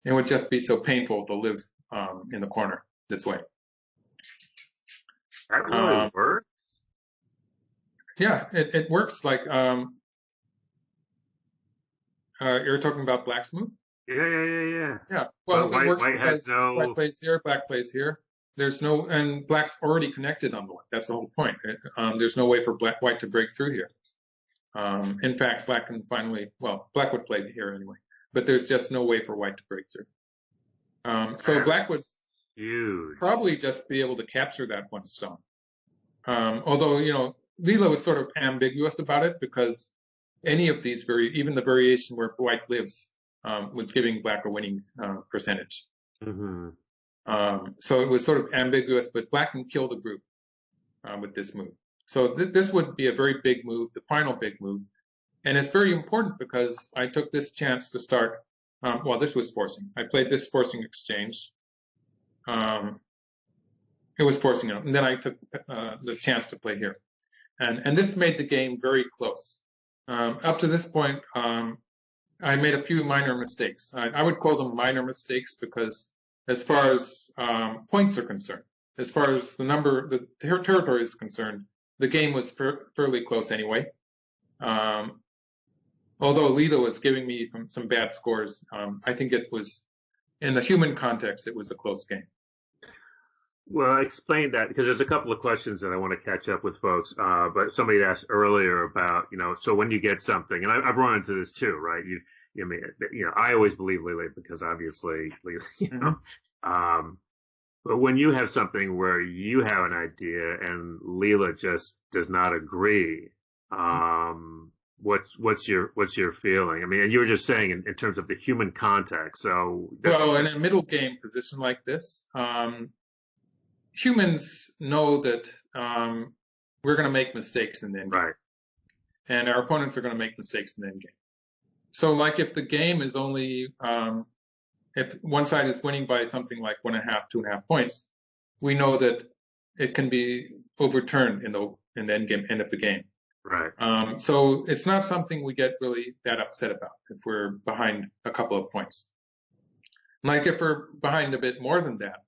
It would just be so painful to live in the corner this way. That really works. Yeah, it works. Like you're talking about black's move. Yeah. Yeah. Well, it works white because has no... white plays here, black plays here. There's no, and black's already connected on the white. That's the whole point. There's no way for white to break through here. In fact, black can finally, well, black would play here anyway, but there's just no way for white to break through. So black would probably just be able to capture that one stone. Although, you know, Leela was sort of ambiguous about it because any of these, even the variation where white lives, was giving black a winning percentage. Mm-hmm. So it was sort of ambiguous, but black can kill the group with this move. So this would be a very big move, the final big move. And it's very important because I took this chance to start, well, this was forcing. I played this forcing exchange. It was forcing out. And then I took the chance to play here. And this made the game very close. Up to this point, I made a few minor mistakes. I would call them minor mistakes because as far as points are concerned, as far as the territory is concerned, the game was fairly close anyway. Although Leela was giving me some bad scores, I think it was, in the human context, it was a close game. Well, explain that because there's a couple of questions that I want to catch up with folks. But somebody asked earlier about, you know, so when you get something, and I've run into this too, right? I always believe Leela because obviously, you know, but when you have something where you have an idea and Leela just does not agree, what's your feeling? I mean, and you were just saying in terms of the human context. So well, in a middle game position like this, humans know that we're going to make mistakes in the endgame. Right. And our opponents are going to make mistakes in the endgame. So like if the game is only, if one side is winning by something like 1.5, 2.5 points, we know that it can be overturned in the endgame, end of the game. Right. So it's not something we get really that upset about if we're behind a couple of points. Like if we're behind a bit more than that,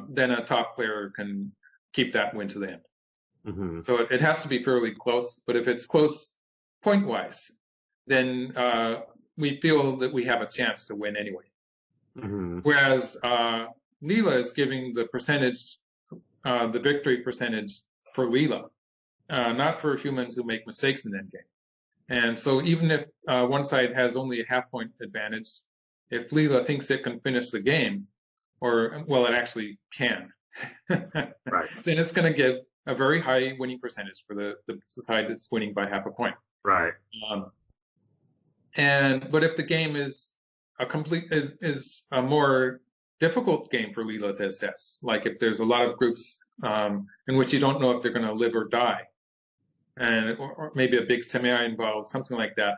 then a top player can keep that win to the end. Mm-hmm. So it has to be fairly close, but if it's close point-wise, then we feel that we have a chance to win anyway. Mm-hmm. Whereas Leela is giving the percentage, the victory percentage for Leela, not for humans who make mistakes in the endgame. And so even if one side has only a half-point advantage, if Leela thinks it can finish the game, or, well, it actually can, right, then it's going to give a very high winning percentage for the side that's winning by half a point. Right. But if the game is a more difficult game for Leela to assess, like if there's a lot of groups in which you don't know if they're going to live or die, or maybe a big semi involved, something like that,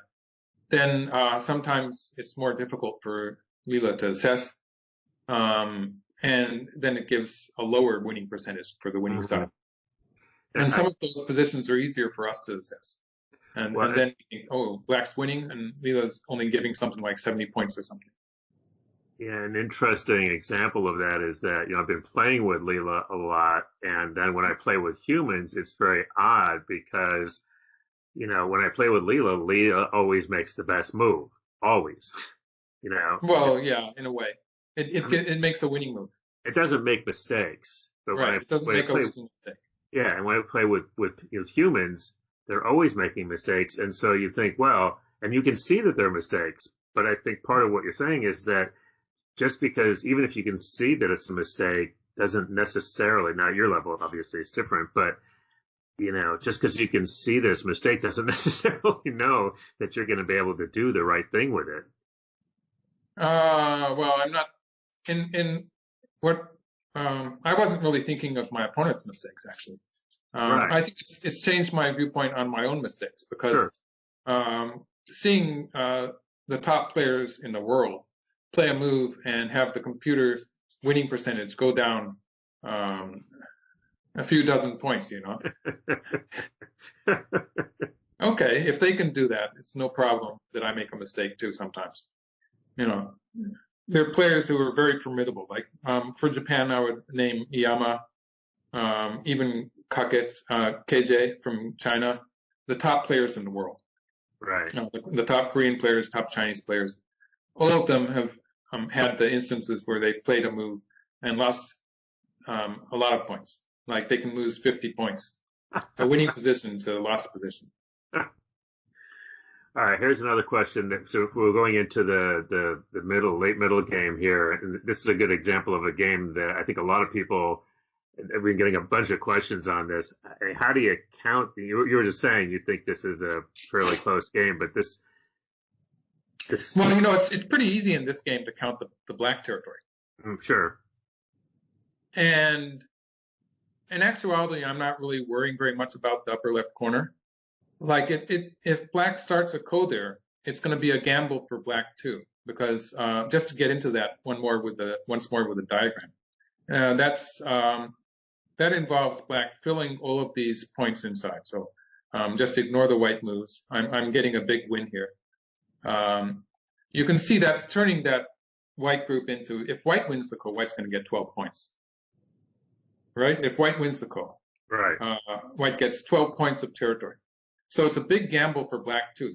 then sometimes it's more difficult for Leela to assess. And then it gives a lower winning percentage for the winning Mm-hmm. side. And some of those positions are easier for us to assess. And then we think, oh, black's winning and Leela's only giving something like 70 points or something. Yeah, an interesting example of that is that, you know, I've been playing with Leela a lot, and then when I play with humans, it's very odd because, you know, when I play with Leela, Leela always makes the best move. Always. You know? Well, yeah, in a way. It makes a winning move. It doesn't make mistakes. But right, it doesn't make a losing mistake. Yeah, and when I play with humans, they're always making mistakes, and so you think, well, and you can see that they're mistakes. But I think part of what you're saying is that just because even if you can see that it's a mistake doesn't necessarily, now your level obviously is different, but just because you can see this mistake doesn't necessarily know that you're going to be able to do the right thing with it. Well, I'm not in what I wasn't really thinking of my opponent's mistakes actually. Right. I think it's changed my viewpoint on my own mistakes because seeing the top players in the world play a move and have the computer winning percentage go down a few dozen points, Okay, if they can do that, it's no problem that I make a mistake too sometimes. There are players who are very formidable. Like for Japan, I would name Iyama, even KJ from China, the top players in the world. Right. The top Korean players, top Chinese players, all of them have had the instances where they've played a move and lost a lot of points. Like they can lose 50 points, a winning position to a lost position. All right, here's another question. So if we're going into the late middle game here, and this is a good example of a game that I think a lot of people, we've been getting a bunch of questions on this. How do you count? You were just saying you think this is a fairly close game, but this. Well, it's pretty easy in this game to count the black territory. Sure. And in actuality, I'm not really worrying very much about the upper left corner. Like if black starts a ko there, it's going to be a gamble for black too, because just to get into that once more with the diagram, that involves black filling all of these points inside. So just ignore the white moves. I'm getting a big win here. You can see that's turning that white group into, if white wins the ko, white's going to get 12 points, right? If white wins the ko, right, white gets 12 points of territory. So it's a big gamble for black too.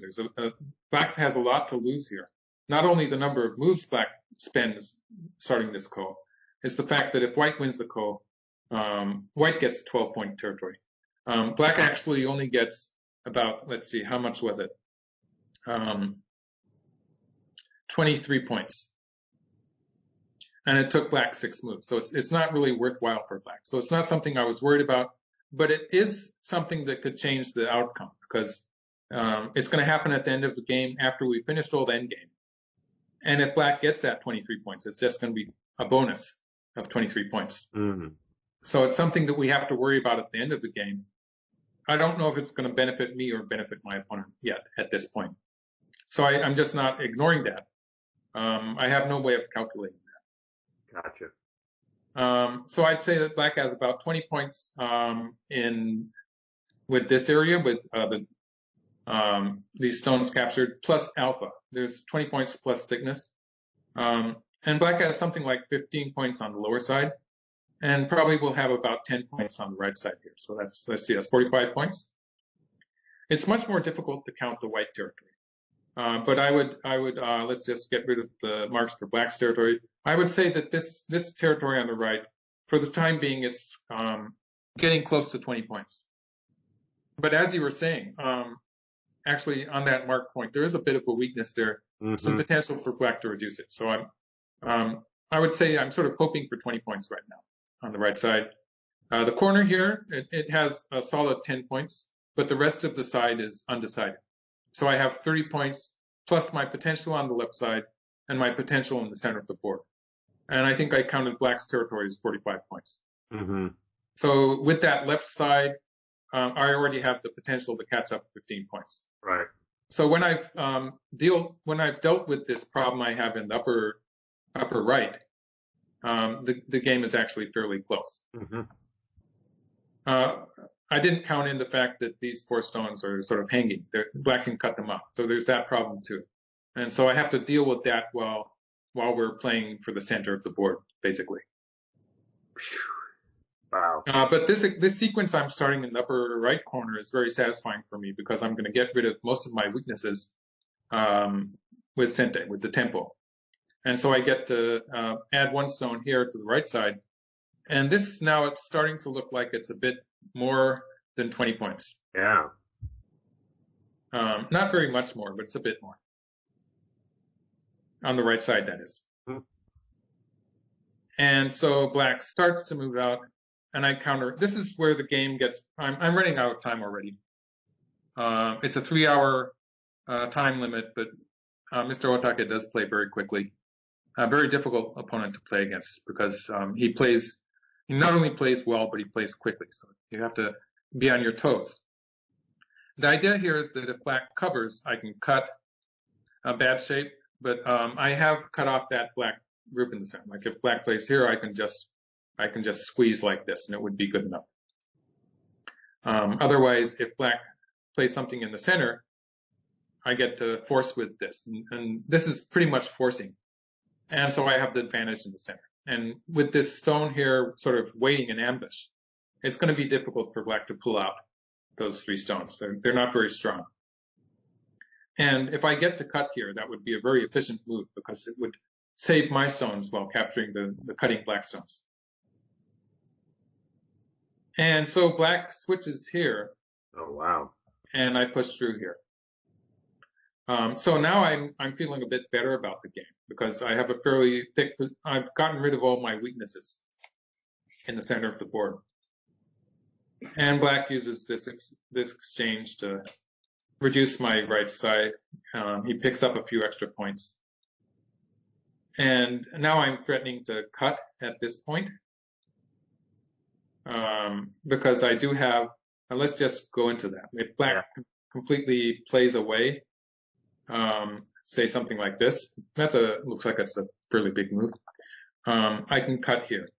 Black has a lot to lose here. Not only the number of moves black spends starting this ko, it's the fact that if white wins the ko, white gets 12-point territory. Black actually only gets about, let's see, how much was it? 23 points. And it took black 6 moves. So it's not really worthwhile for black. So it's not something I was worried about, but it is something that could change the outcome because it's going to happen at the end of the game after we finished all the end game. And if black gets that 23 points, it's just going to be a bonus of 23 points. Mm-hmm. So it's something that we have to worry about at the end of the game. I don't know if it's going to benefit me or benefit my opponent yet at this point. So I'm just not ignoring that. I have no way of calculating that. Gotcha. So I'd say that black has about 20 points with this area with these stones captured plus alpha. There's 20 points plus thickness. And black has something like 15 points on the lower side, and probably will have about 10 points on the right side here. So let's see, that's 45 points. It's much more difficult to count the white territory. But I would let's just get rid of the marks for black's territory. I would say that this territory on the right, for the time being, it's getting close to 20 points. But as you were saying, actually on that mark point, there is a bit of a weakness there, some potential for black to reduce it. So I would say I'm sort of hoping for 20 points right now on the right side. The corner here, it has a solid 10 points, but the rest of the side is undecided. So I have 30 points plus my potential on the left side and my potential in the center of the board. And I think I counted black's territory as 45 points. Mm-hmm. So with that left side, I already have the potential to catch up 15 points. Right. So when I've dealt with this problem I have in the upper right, the game is actually fairly close. Mm-hmm. I didn't count in the fact that these 4 stones are sort of hanging. Black can cut them off. So there's that problem too. And so I have to deal with that while we're playing for the center of the board, basically. Wow. But this sequence I'm starting in the upper right corner is very satisfying for me because I'm going to get rid of most of my weaknesses with Sente, with the tempo. And so I get to add 1 stone here to the right side. And this now it's starting to look like it's a bit more than 20 points. Yeah. Not very much more, but it's a bit more. On the right side, that is. Mhm. And so black starts to move out, and I counter. This is where the game gets. I'm running out of time already. It's a 3-hour time limit, but Mr. Otake does play very quickly. A very difficult opponent to play against because he not only plays well, but he plays quickly. So you have to be on your toes. The idea here is that if black covers, I can cut a bad shape, but I have cut off that black group in the center. Like if black plays here, I can just squeeze like this, and it would be good enough. Otherwise, if black plays something in the center, I get to force with this, and this is pretty much forcing. And so I have the advantage in the center. And with this stone here sort of waiting in ambush, it's going to be difficult for black to pull out those 3 stones. They're not very strong. And if I get to cut here, that would be a very efficient move because it would save my stones while capturing the cutting black stones. And so black switches here. Oh, wow. And I push through here. So now I'm feeling a bit better about the game because I have a fairly thick. I've gotten rid of all my weaknesses in the center of the board, and black uses this exchange to reduce my right side. He picks up a few extra points, and now I'm threatening to cut at this point because I do have. Let's just go into that. If black completely plays away. Say something like this. Looks like it's a fairly big move. I can cut here.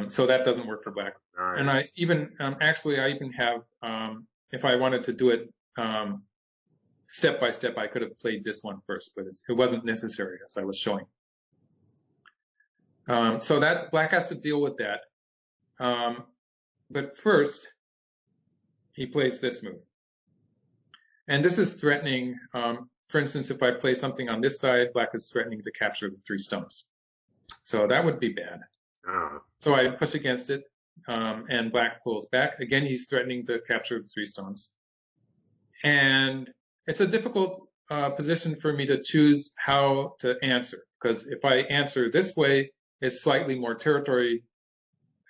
So that doesn't work for black. Nice. And I even have, if I wanted to do it step by step, I could have played this one first, but it wasn't necessary as I was showing. So that black has to deal with that. But first, he plays this move. And this is threatening, for instance, if I play something on this side, black is threatening to capture the 3 stones. So that would be bad. So I push against it, and black pulls back. Again, he's threatening to capture the 3 stones. And it's a difficult position for me to choose how to answer, because if I answer this way, it's slightly more territory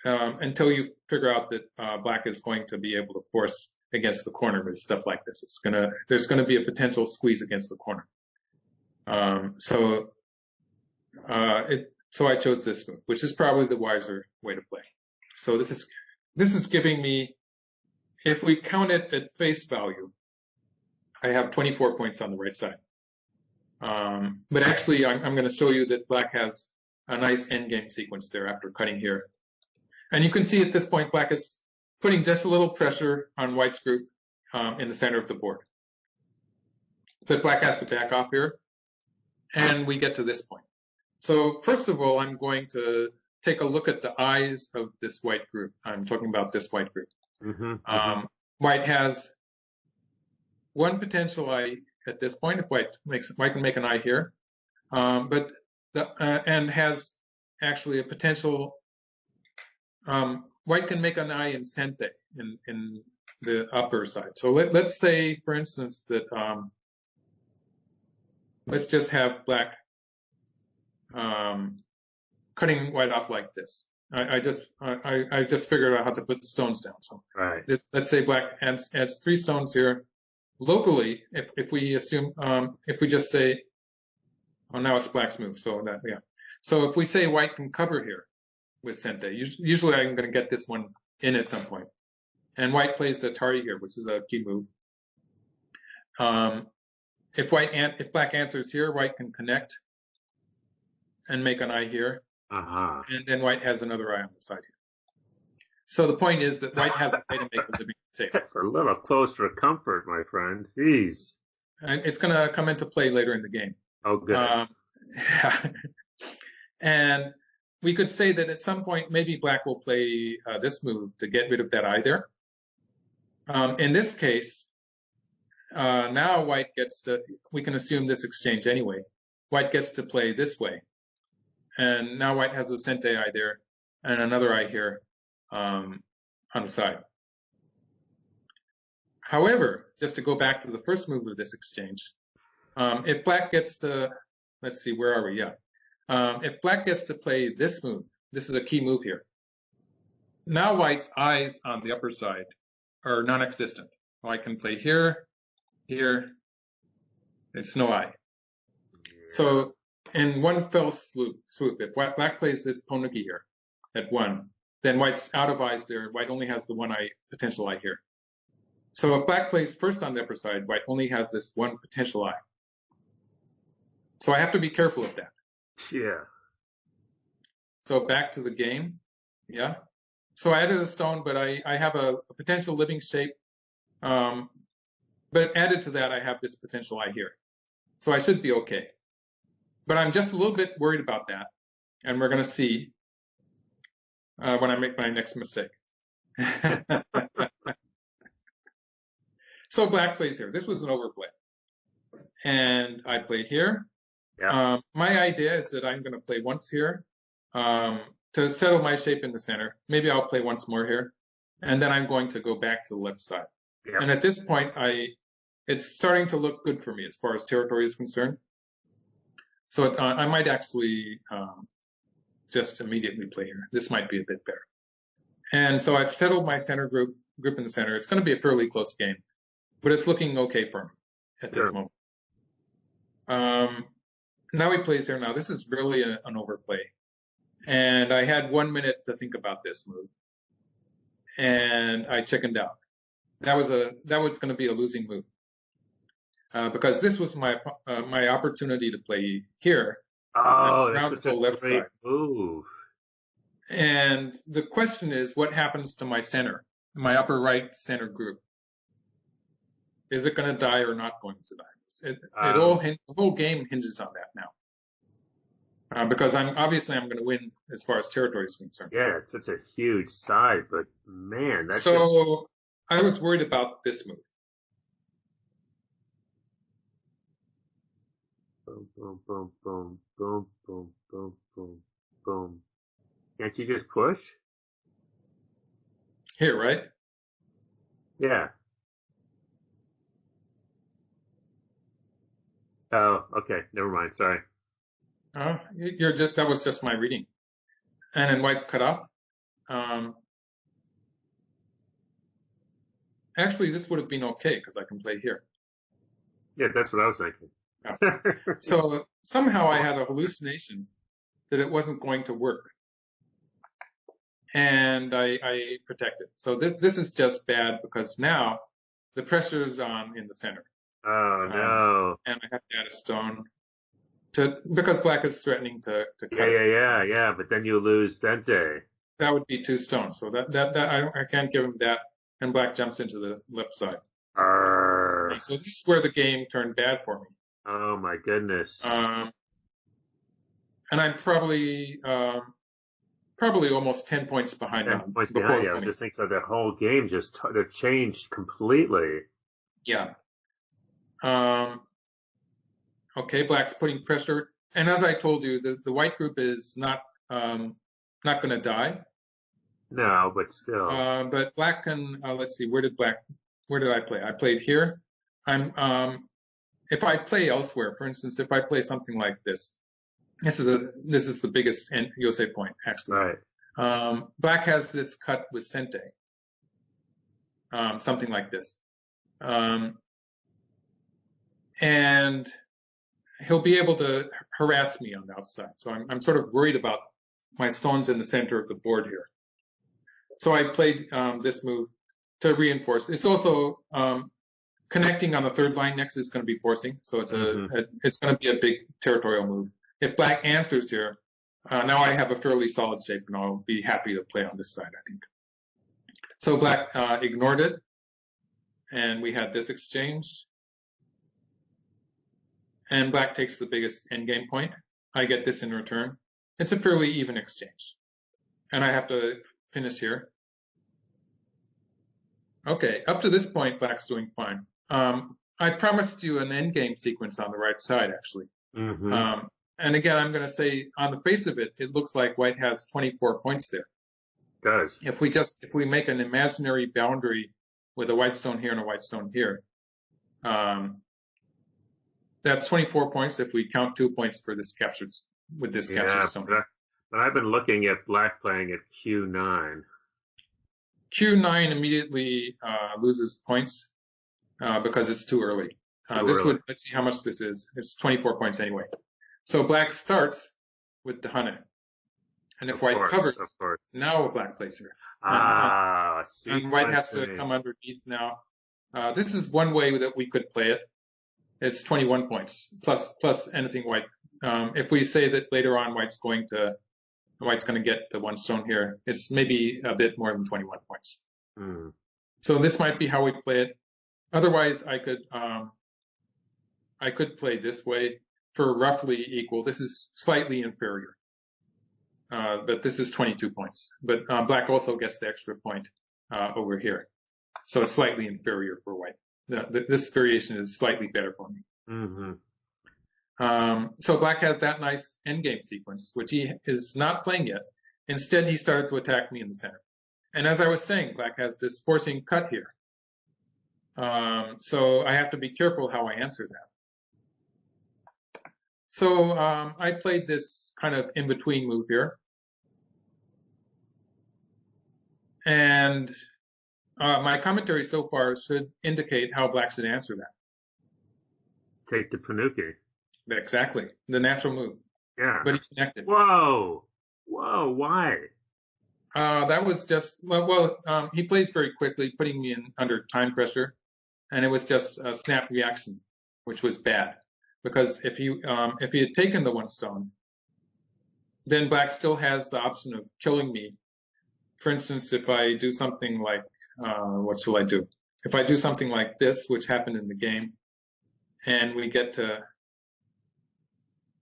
until you figure out that black is going to be able to force against the corner with stuff like this. There's gonna be a potential squeeze against the corner. So I chose this move, which is probably the wiser way to play. So this is giving me, if we count it at face value, I have 24 points on the right side. But actually, I'm going to show you that black has a nice endgame sequence there after cutting here. And you can see at this point, black is putting just a little pressure on white's group in the center of the board. But black has to back off here, and we get to this point. So first of all, I'm going to take a look at the eyes of this white group. I'm talking about this white group. White has one potential eye at this point. If white can make an eye here, and has actually a potential. White can make an eye in sente in the upper side. So let's say, for instance, that let's just have black cutting white off like this. I just figured out how to put the stones down. So let's say black adds 3 stones here. Locally, if we assume, if we just say, oh, now it's black's move. So So if we say white can cover here with sente, usually I'm going to get this one in at some point. And white plays the tardy here, which is a key move. If black answers here, white can connect and make an eye here. And then white has another eye on the side here. So the point is that white has a way to make a living table. That's a little close for comfort, my friend. Jeez. And it's going to come into play later in the game. Oh, good. And we could say that at some point, maybe black will play this move to get rid of that eye there. In this case, now white gets to, we can assume this exchange anyway. White gets to play this way. And now white has a sente eye there and another eye here on the side. However, just to go back to the first move of this exchange, if black gets to, let's see, where are we? Yeah. If black gets to play this move, this is a key move here. Now white's eyes on the upper side are non-existent. White can play here, here. It's no eye. So in one fell swoop, if black plays this ponuki here at 1, then white's out of eyes there. White only has the one eye, potential eye here. So if black plays first on the upper side, white only has this one potential eye. So I have to be careful of that. Yeah. So back to the game. Yeah. So I added a stone, but I have a potential living shape. But added to that, I have this potential eye here. So I should be okay. But I'm just a little bit worried about that. And we're going to see when I make my next mistake. So black plays here. This was an overplay. And I play here. Yeah. My idea is that I'm going to play once here to settle my shape in the center. Maybe I'll play once more here. And then I'm going to go back to the left side. Yeah. And at this point, it's starting to look good for me as far as territory is concerned. So I might actually just immediately play here. This might be a bit better. And so I've settled my center group in the center. It's going to be a fairly close game, but it's looking okay for me at this moment. Now he plays there. Now this is really an overplay. And I had 1 minute to think about this move. And I chickened out. That was going to be a losing move. Because this was my opportunity to play here. Oh, that's such a great move. And the question is, what happens to my center, my upper right center group? Is it going to die or not going to die? The whole game hinges on that now. Because I'm going to win as far as territory is concerned. Yeah, it's such a huge side, but man, that's so I was worried about this move. Boom, boom, boom, boom, boom, boom, boom, boom, boom. Can't you just push? Here, right? Yeah. Oh, okay. Never mind. Sorry. That was just my reading. And then white's cut off. Actually, this would have been okay because I can play here. Yeah, that's what I was thinking. So somehow I had a hallucination that it wasn't going to work. And I protected. So this is just bad because now the pressure is on in the center. Oh, no. And I have to add a stone because black is threatening to cut it. Yeah. But then you lose Dente. That would be 2 stones. So that I can't give him that. And black jumps into the left side. So this is where the game turned bad for me. Oh my goodness. And I'm probably almost 10 points behind him. 10 points behind you. I was just thinking so the whole game just changed completely. Yeah. Okay, black's putting pressure. And as I told you, the white group is not going to die. No, but still. But black can, let's see, where did I play? I played here. If I play elsewhere, for instance, if I play something like this, this is the biggest Yosei point, actually. Right. Black has this cut with Sente. Something like this. And he'll be able to harass me on the outside. So I'm sort of worried about my stones in the center of the board here. So I played this move to reinforce. It's also connecting on the third line next is going to be forcing. So it's it's going to be a big territorial move. If black answers here, now I have a fairly solid shape and I'll be happy to play on this side, I think. So black ignored it. And we had this exchange. And black takes the biggest endgame point. I get this in return. It's a fairly even exchange. And I have to finish here. Okay, up to this point, black's doing fine. I promised you an endgame sequence on the right side, actually. And again, I'm going to say, on the face of it, it looks like white has 24 points there. It does. If we make an imaginary boundary with a white stone here and a white stone here. That's 24 points if we count 2 points for this captured with this captured stone. But I've been looking at black playing at Q9. Q9 immediately loses points because it's too early. Let's see how much this is. It's 24 points anyway. So black starts with the Hane. And if white covers, now black plays her. And white has to come underneath now. This is one way that we could play it. It's 21 points plus anything white. If we say that later on white's going to get the one stone here, it's maybe a bit more than 21 points. So this might be how we play it. Otherwise, I could play this way for roughly equal. This is slightly inferior, but this is 22 points. But black also gets the extra point over here, so it's slightly inferior for white. This variation is slightly better for me. So black has that nice endgame sequence, which he is not playing yet. Instead, he started to attack me in the center. And as I was saying, black has this forcing cut here. So I have to be careful how I answer that. So I played this kind of in-between move here. And my commentary so far should indicate how black should answer that. Take the Panuki. Exactly. The natural move. Yeah. But he connected. Whoa, why? That was just, he plays very quickly, putting me in under time pressure. And it was just a snap reaction, which was bad. Because if he had taken the one stone, then black still has the option of killing me. For instance, if I do something like, what shall I do? If I do something like this, which happened in the game, and we get to,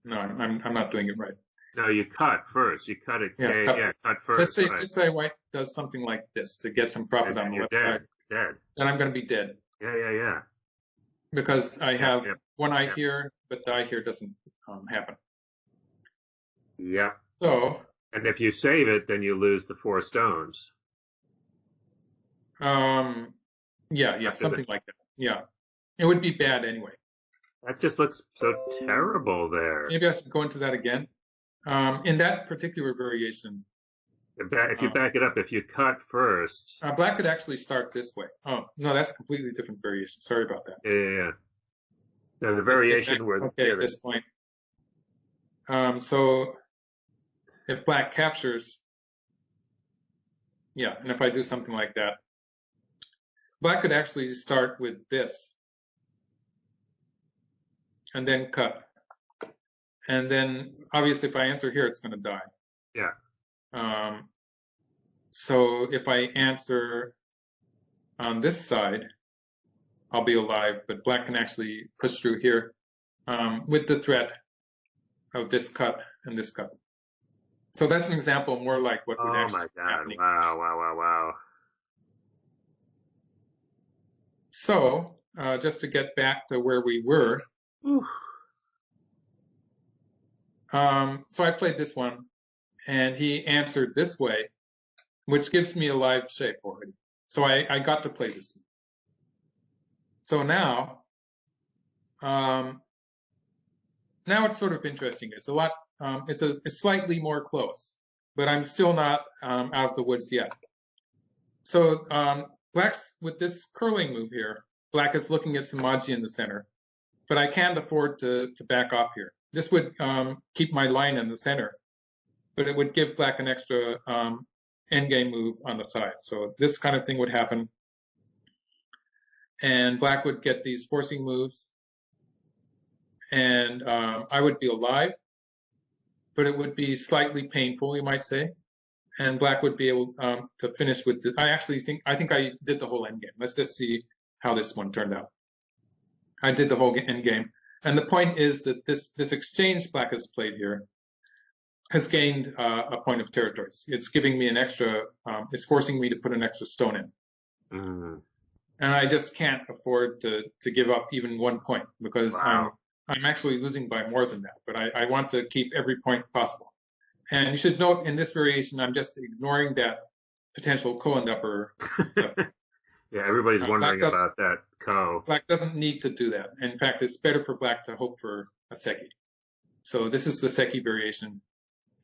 no, I'm not doing it right. No, you cut first. You cut it. Cut first. Let's say white does something like this to get some profit on the left side. Dead. Then I'm going to be dead. Yeah. Because I have one eye here, but the eye here doesn't happen. Yeah. So. And if you save it, then you lose the 4 stones. Something like that. Yeah. It would be bad anyway. That just looks so terrible there. Maybe I should go into that again. In that particular variation. If you back it up, if you cut first. Black could actually start this way. Oh, no, that's a completely different variation. Sorry about that. Yeah. Now the variation where. Okay, at this point. So if black captures, and if I do something like that, black could actually start with this and then cut. And then obviously if I answer here, it's going to die. Yeah. So if I answer on this side, I'll be alive, but black can actually push through here with the threat of this cut and this cut. So that's an example more like what would actually be happening. Wow. So just to get back to where we were, so I played this one, and he answered this way, which gives me a live shape already. So I got to play this one. So now it's sort of interesting. It's a lot. It's slightly more close, but I'm still not out of the woods yet. So black's with this curling move here. Black is looking at some Meijin in the center, but I can't afford to back off here. This would keep my line in the center, but it would give black an extra endgame move on the side. So this kind of thing would happen. And black would get these forcing moves. And I would be alive, but it would be slightly painful, you might say. And black would be able to finish with the, I think I did the whole endgame. Let's just see how this one turned out. I did the whole endgame. And the point is that this exchange black has played here has gained a point of territory. It's giving me an extra, it's forcing me to put an extra stone in. And I just can't afford to give up even 1 point because I'm actually losing by more than that. But I want to keep every point possible. And you should note in this variation, I'm just ignoring that potential Cohen upper. Yeah, everybody's Black wondering doesn't, about that ko. Black doesn't need to do that. In fact, it's better for Black to hope for a seki. So this is the seki variation.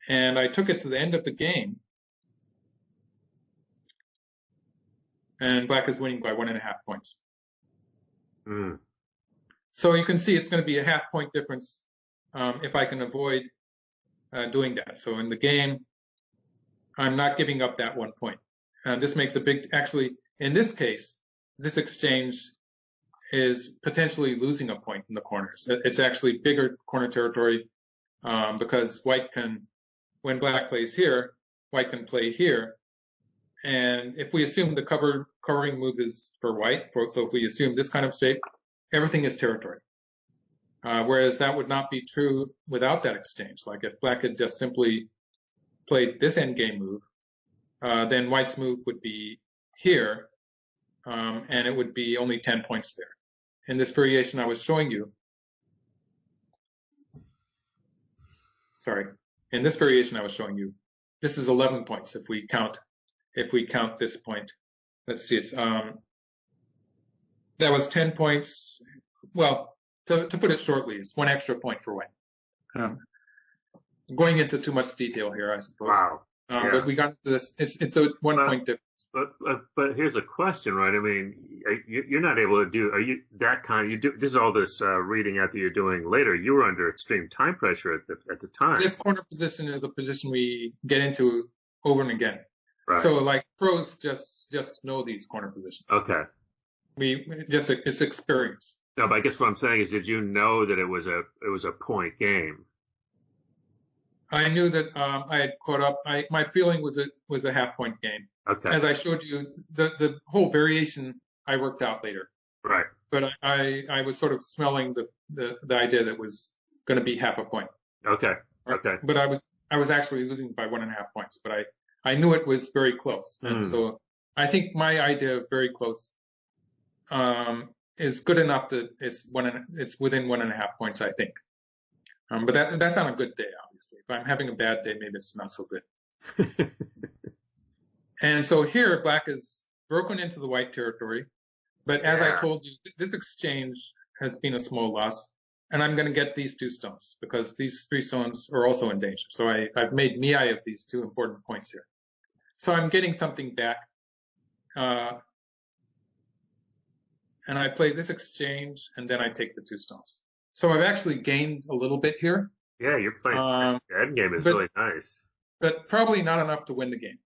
And I took it to the end of the game. And Black is winning by 1.5 points. Mm. So you can see it's going to be a half point difference if I can avoid doing that. So in the game, I'm not giving up that 1 point. This makes a big, actually, in this case, this exchange is potentially losing a point in the corners. It's actually bigger corner territory because White can, when Black plays here, White can play here. And if we assume the covering move is for White, so if we assume this kind of shape, everything is territory. Whereas that would not be true without that exchange. Like if Black had just simply played this endgame move, then White's move would be here, and it would be only 10 points there. In this variation I was showing you, in this variation I was showing you, this is 11 points if we count this point. Let's see, it's that was 10 points. Well, to put it shortly, it's 1 extra point for White. Going into too much detail here, I suppose. Wow. Yeah. But we got to this. It's a 1 point difference. But here's a question, right? I mean, you're not able to do. Are you that kind? You do. This is all this reading out that you're doing later. You were under extreme time pressure at the time. This corner position is a position we get into over and again. Right. So like pros just know these corner positions. Okay. It's experience. No, but I guess what I'm saying is, did you know that it was a point game? I knew that I had caught up. My feeling was it was a half point game. Okay. As I showed you, the whole variation I worked out later. Right. But I was sort of smelling the idea that it was going to be half a point. Okay. Right? Okay. But I was actually losing by 1.5 points. But I knew it was very close, and so I think my idea of very close is good enough that it's within 1.5 points, I think. But that's on a good day, obviously. If I'm having a bad day, maybe it's not so good. And so here, Black is broken into the White territory. But as I told you, this exchange has been a small loss. And I'm going to get these 2 stones because these 3 stones are also in danger. So I've made Miai of these 2 important points here. So I'm getting something back. And I play this exchange, and then I take the 2 stones. So I've actually gained a little bit here. Yeah, you're playing. The endgame is really nice. But probably not enough to win the game.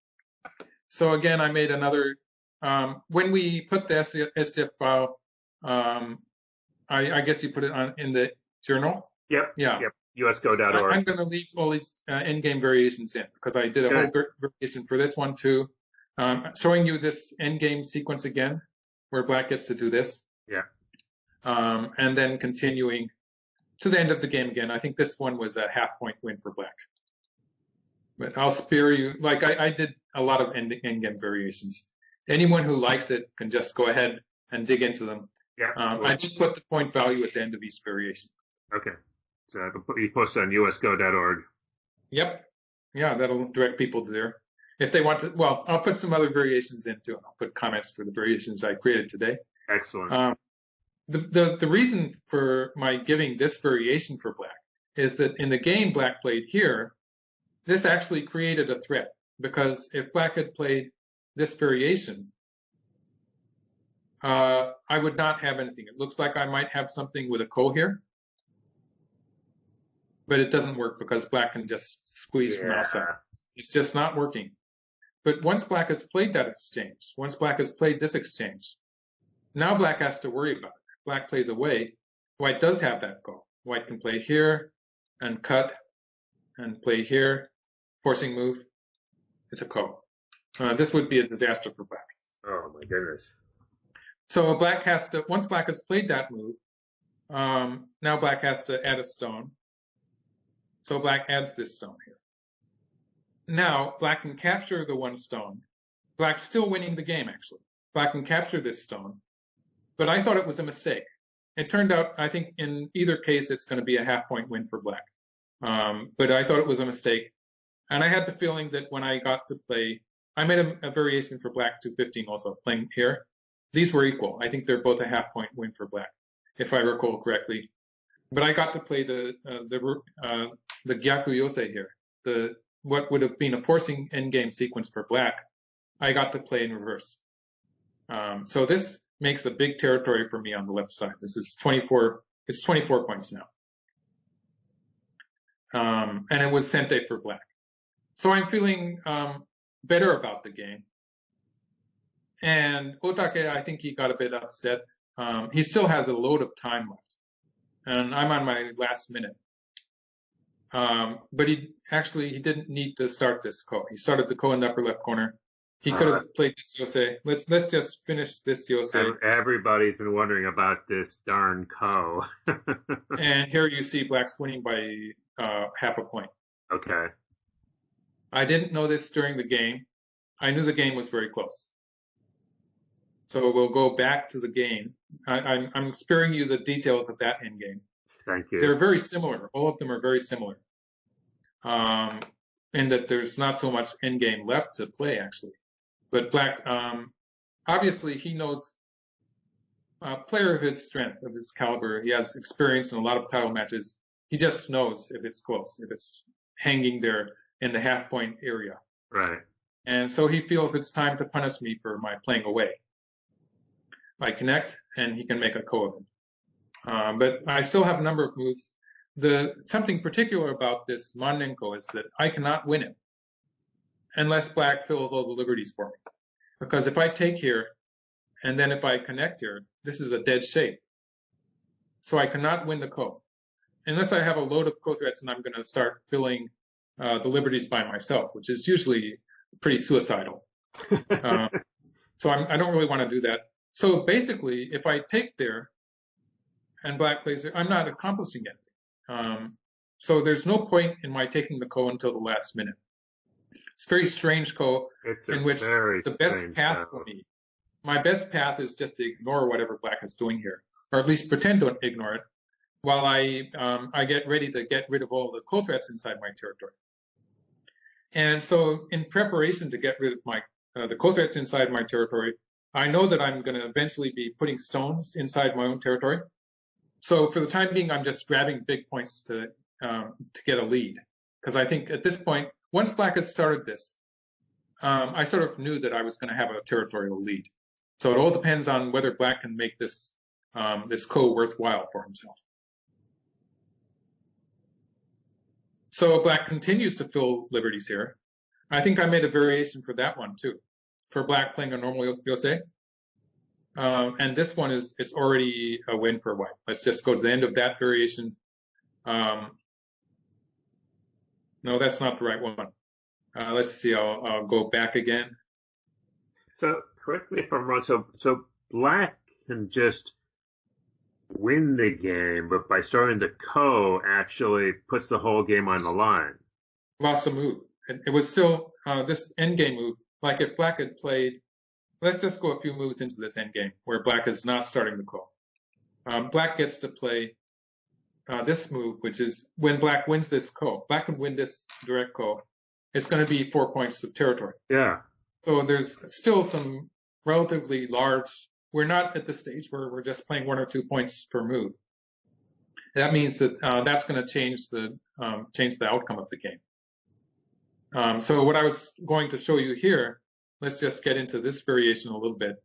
So again, I made another. When we put the SDF file, I guess you put it in the journal. Yep. Yeah. Yep. usgo.org. I'm going to leave all these endgame variations in because I did a whole variation for this one too. Showing you this endgame sequence again, where Black gets to do this. Yeah. And then continuing to the end of the game again. I think this one was a half point win for Black. But I'll spare you. Like I did a lot of endgame variations. Anyone who likes it can just go ahead and dig into them. Yeah. I did put the point value at the end of each variation. Okay. So you post on usgo.org. Yep. Yeah, that'll direct people to there. If they want to, well, I'll put some other variations in too. I'll put comments for the variations I created today. Excellent. The reason for my giving this variation for Black is that in the game Black played here, this actually created a threat because if Black had played this variation, I would not have anything. It looks like I might have something with a ko here, but it doesn't work because Black can just squeeze from outside. It's just not working. But once Black has played that exchange, once Black has played this exchange, now Black has to worry about it. If Black plays away, White does have that ko. White can play here and cut and play here, forcing move. It's a ko. This would be a disaster for Black. Oh my goodness. So Black has to, once Black has played that move, now Black has to add a stone. So Black adds this stone here. Now Black can capture the 1 stone. Black's still winning the game, actually. Black can capture this stone. But I thought it was a mistake. It turned out, I think in either case, it's going to be a half point win for Black. But I thought it was a mistake. And I had the feeling that when I got to play, I made a variation for Black 215 also, playing here. These were equal. I think they're both a half-point win for black, if I recall correctly. But I got to play the Gyaku Yosei here. What would have been a forcing endgame sequence for black, I got to play in reverse. So this makes a big territory for me on the left side. This is 24. It's 24 points now. And it was Sente for black. So I'm feeling better about the game. And Otake, I think he got a bit upset. He still has a load of time left. And I'm on my last minute. But he didn't need to start this ko. He started the ko in the upper left corner. He could have played this Yosei. Let's just finish this Yosei. Everybody's been wondering about this darn ko. And here you see black's winning by half a point. Okay. I didn't know this during the game. I knew the game was very close. So we'll go back to the game. I'm sparing you the details of that endgame. Thank you. They're very similar. All of them are very similar. In that there's not so much endgame left to play, actually. But black, obviously, he knows a player of his strength, of his caliber. He has experience in a lot of title matches. He just knows if it's close, if it's hanging there in the half-point area. Right. And so he feels it's time to punish me for my playing away. I connect, and he can make a ko of it. But I still have a number of moves. Something particular about this Mannenko is that I cannot win it unless black fills all the liberties for me. Because if I take here, and then if I connect here, this is a dead shape. So I cannot win the ko. Unless I have a load of ko threats and I'm going to start filling the liberties by myself, which is usually pretty suicidal. So I don't really want to do that. So basically, if I take there and black plays there, I'm not accomplishing anything. So there's no point in my taking the ko until the last minute. It's a very strange ko in which the best path for me, my best path is just to ignore whatever black is doing here, or at least pretend to ignore it, while I get ready to get rid of all the ko threats inside my territory. And so in preparation to get rid of the ko threats inside my territory, I know that I'm going to eventually be putting stones inside my own territory. So for the time being, I'm just grabbing big points to get a lead. Because I think at this point, once black has started this, I sort of knew that I was going to have a territorial lead. So it all depends on whether black can make this ko worthwhile for himself. So black continues to fill liberties here. I think I made a variation for that one too, for black playing a normal Yosei. And this one it's already a win for white. Let's just go to the end of that variation. No, that's not the right one. Let's see, I'll go back again. So correct me if I'm wrong. So black can just win the game, but by starting the ko actually puts the whole game on the line. Lost a move. It was still this endgame move. Like if black had played, let's just go a few moves into this endgame where black is not starting the ko. Black gets to play this move, which is when black wins this ko. Black can win this direct ko. It's going to be 4 points of territory. Yeah. So there's still some relatively large. We're not at the stage where we're just playing 1 or 2 points per move. That means that that's going to change the outcome of the game. So what I was going to show you here, let's just get into this variation a little bit,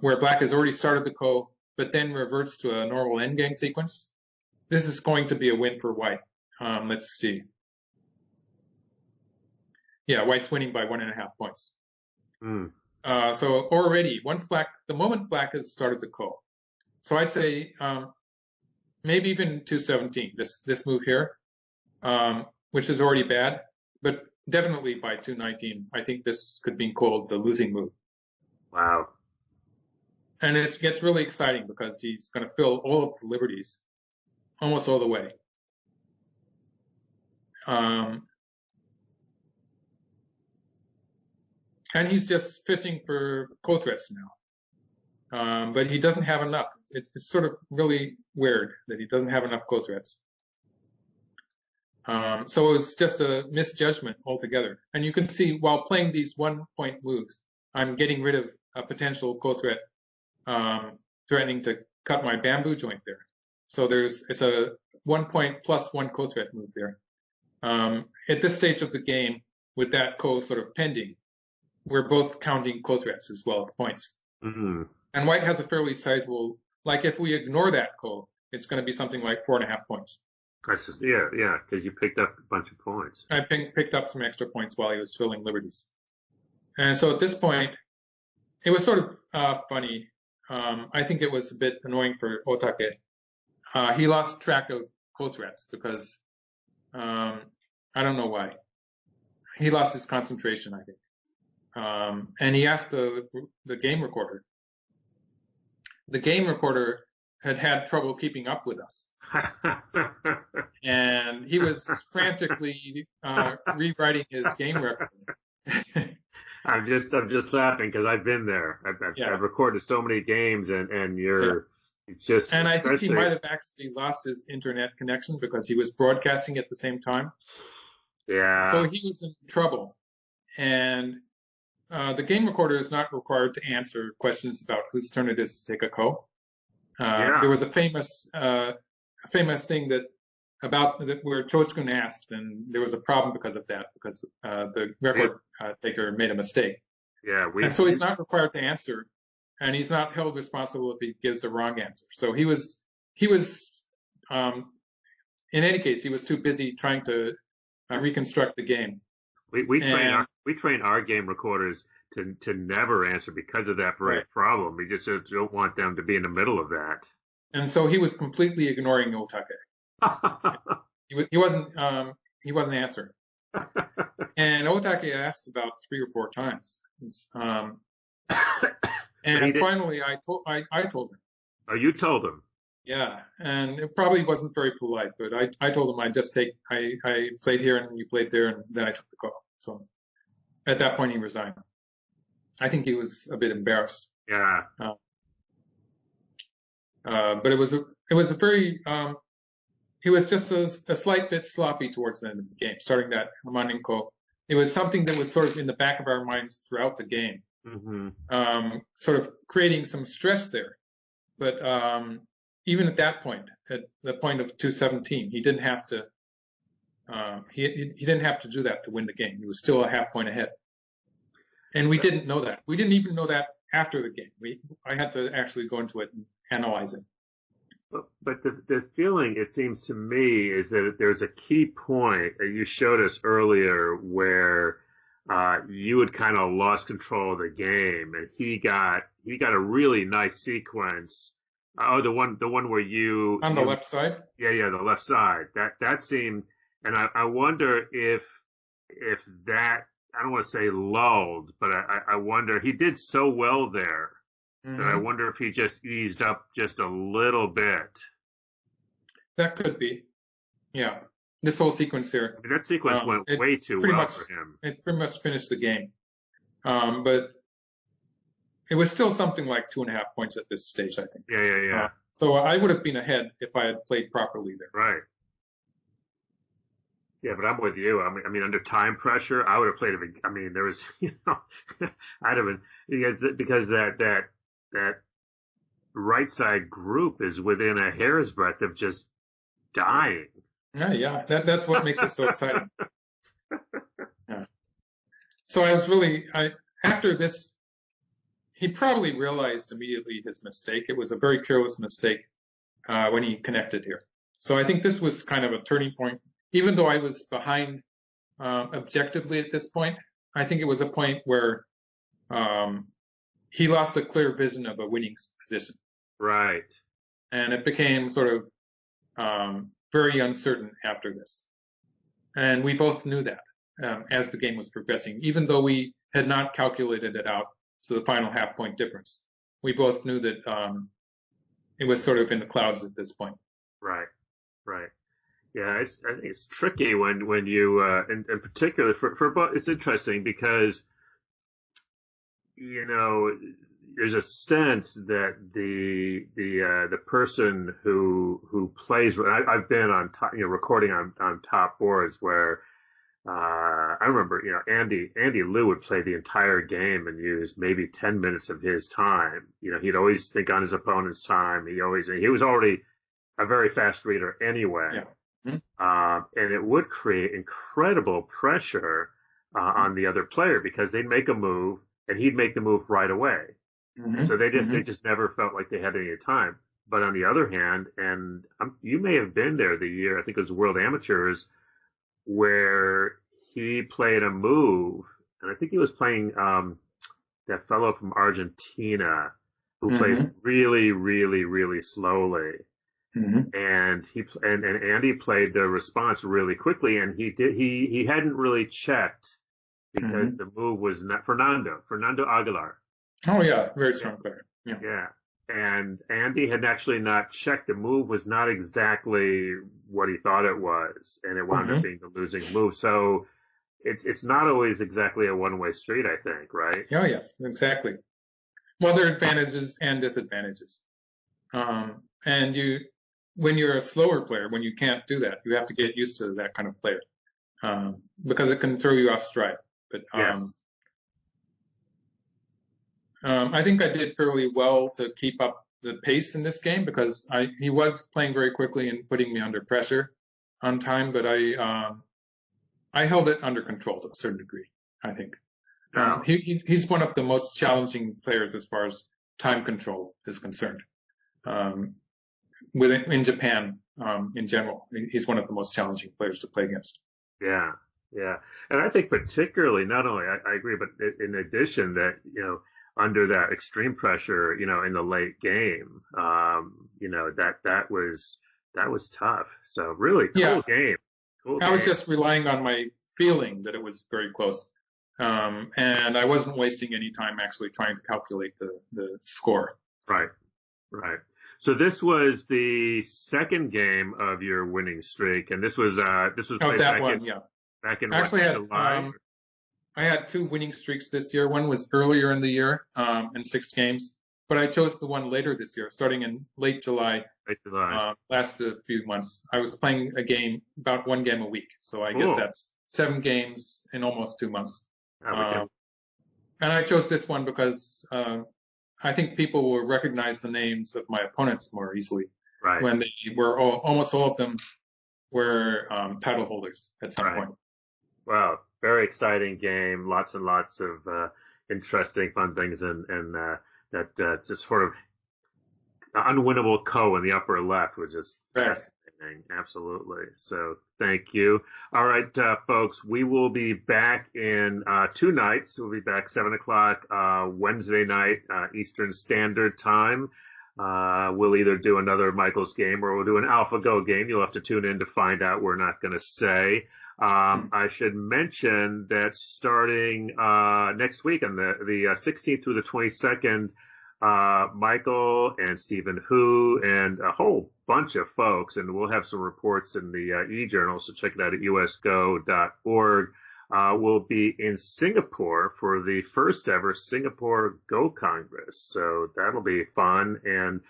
where black has already started the ko, but then reverts to a normal endgame sequence. This is going to be a win for white. Let's see. Yeah, white's winning by 1.5 points. So already, the moment black has started the ko, so I'd say maybe even 217, this move here, which is already bad, but definitely by 219, I think this could be called the losing move. Wow. And it gets really exciting because he's going to fill all of the liberties, almost all the way. And he's just fishing for ko threats now. But he doesn't have enough. It's sort of really weird that he doesn't have enough ko threats. So it was just a misjudgment altogether. And you can see while playing these 1 point moves, I'm getting rid of a potential ko threat threatening to cut my bamboo joint there. So it's a 1 point plus 1 ko-threat move there. At this stage of the game, with that ko sort of pending, we're both counting ko-threats as well as points. Mm-hmm. And white has a fairly sizable, like if we ignore that ko, it's going to be something like 4.5 points. That's just, yeah, because you picked up a bunch of points. I picked up some extra points while he was filling liberties. And so at this point, it was sort of funny. I think it was a bit annoying for Otake. He lost track of ko-threats because I don't know why. He lost his concentration, I think. And he asked the game recorder. The game recorder had trouble keeping up with us. And he was frantically rewriting his game record. I'm just laughing because I've been there. I've recorded so many games, and you're just. And I think he might have actually lost his internet connection because he was broadcasting at the same time. Yeah. So he was in trouble, and the game recorder is not required to answer questions about whose turn it is to take a ko. There was a famous thing where Chochkun asked, and there was a problem because of that, because the record taker made a mistake. Yeah, and so he's not required to answer, and he's not held responsible if he gives a wrong answer. So he was in any case, he was too busy trying to reconstruct the game. We train our game recorders to never answer because of that very problem. We just don't want them to be in the middle of that. And so he was completely ignoring Otake. He wasn't answering. And Otake asked about 3 or 4 times. And finally I told him. Oh, you told him? Yeah, and it probably wasn't very polite, but I told him I played here and you played there, and then I took the call. So at that point he resigned. I think he was a bit embarrassed. Yeah. But it was a very he was just a slight bit sloppy towards the end of the game, starting that Maninko. It was something that was sort of in the back of our minds throughout the game, sort of creating some stress there. But even at that point, at the point of 217, he didn't have to. He didn't have to do that to win the game. He was still a half point ahead, and we didn't know that. We didn't even know that after the game. I had to actually go into it and analyze it. But the feeling, it seems to me, is that there's a key point that you showed us earlier where you had kind of lost control of the game, and he got a really nice sequence. Oh, the one where you on the left side. Yeah, the left side. That seemed, and I wonder if that, I don't want to say lulled, but I wonder, he did so well there. And I wonder if he just eased up just a little bit. That could be. Yeah. This whole sequence here. I mean, that sequence went way too well for him. It pretty much finished the game. But it was still something like 2.5 points at this stage, I think. Yeah. So I would have been ahead if I had played properly there. Right. Yeah, but I'm with you. I mean, under time pressure, I would have played it. I mean, there was, I'd have been, because that right side group is within a hair's breadth of just dying. Yeah. That's what makes it so exciting. Yeah. So I was after this, he probably realized immediately his mistake. It was a very careless mistake when he connected here. So I think this was kind of a turning point. Even though I was behind objectively at this point, I think it was a point where he lost a clear vision of a winning position. Right. And it became sort of very uncertain after this. And we both knew that as the game was progressing, even though we had not calculated it out to the final half point difference. We both knew that it was sort of in the clouds at this point. Right. Yeah, I think it's tricky when you, in particular for both, it's interesting because, there's a sense that the person who plays, I've been on top, recording on top boards where, I remember, Andy Liu would play the entire game and use maybe 10 minutes of his time. He'd always think on his opponent's time. He was already a very fast reader anyway. Yeah. Mm-hmm. And it would create incredible pressure on the other player because they'd make a move and he'd make the move right away. Mm-hmm. And so they Mm-hmm. just never felt like they had any time. But on the other hand, and you may have been there the year, I think it was World Amateurs, where he played a move, and I think he was playing that fellow from Argentina who plays Mm-hmm. really, really, really slowly. Mm-hmm. And Andy played the response really quickly, and he hadn't really checked because Mm-hmm. the move was not Fernando Aguilar. Oh yeah, very strong player. Yeah. Yeah. And Andy had actually not checked. The move was not exactly what he thought it was, and it wound up Mm-hmm. being the losing move. So it's not always exactly a one-way street, I think, right? Oh yes, exactly. Well, there are advantages and disadvantages. And when you're a slower player, when you can't do that, you have to get used to that kind of player, because it can throw you off stride. But Yes. I think I did fairly well to keep up the pace in this game because he was playing very quickly and putting me under pressure on time, but I held it under control to a certain degree, I think. No. He's one of the most challenging players as far as time control is concerned. In Japan, in general, he's one of the most challenging players to play against. Yeah. Yeah. And I think particularly, not only, I agree, but in addition that, under that extreme pressure, in the late game, that was tough. So really cool game. Cool I was game. just relying on my feeling that it was very close. And I wasn't wasting any time actually trying to calculate the score. Right. Right. So this was the second game of your winning streak, and this was played back in Actually, July. I had two winning streaks this year. One was earlier in the year, in 6 games, but I chose the one later this year, starting in late July. Late July. Lasted a few months. I was playing about 1 game a week, so I guess that's 7 games in almost 2 months. And I chose this one because I think people will recognize the names of my opponents more easily. Right. When they were almost all of them were title holders at some point. Wow, very exciting game. Lots and lots of interesting, fun things, and that just sort of unwinnable in the upper left was just fascinating. Absolutely. So thank you. All right, folks, we will be back in 2 nights. We'll be back 7 o'clock Wednesday night Eastern Standard Time. We'll either do another Michael's game or we'll do an AlphaGo game. You'll have to tune in to find out. We're not going to say. I should mention that starting next week on the 16th through the 22nd, Michael and Stephen Hu and a whole bunch of folks, and we'll have some reports in the e-journal, so check it out at usgo.org. We'll be in Singapore for the first ever Singapore Go Congress, so that'll be fun, and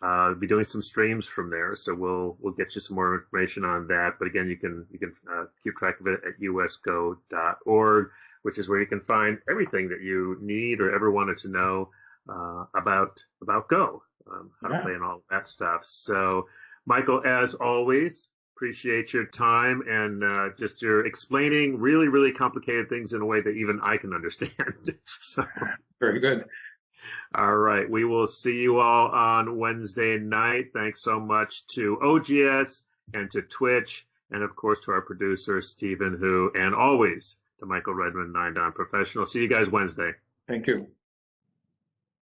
we'll be doing some streams from there, so we'll get you some more information on that. But again, you can keep track of it at usgo.org, which is where you can find everything that you need or ever wanted to know about Go, how to play and all that stuff. So, Michael, as always, appreciate your time and just your explaining really, really complicated things in a way that even I can understand. So, very good. All right. We will see you all on Wednesday night. Thanks so much to OGS and to Twitch and, of course, to our producer, Stephen Hu, and always to Michael Redmond, 9 Dan Professional. See you guys Wednesday. Thank you.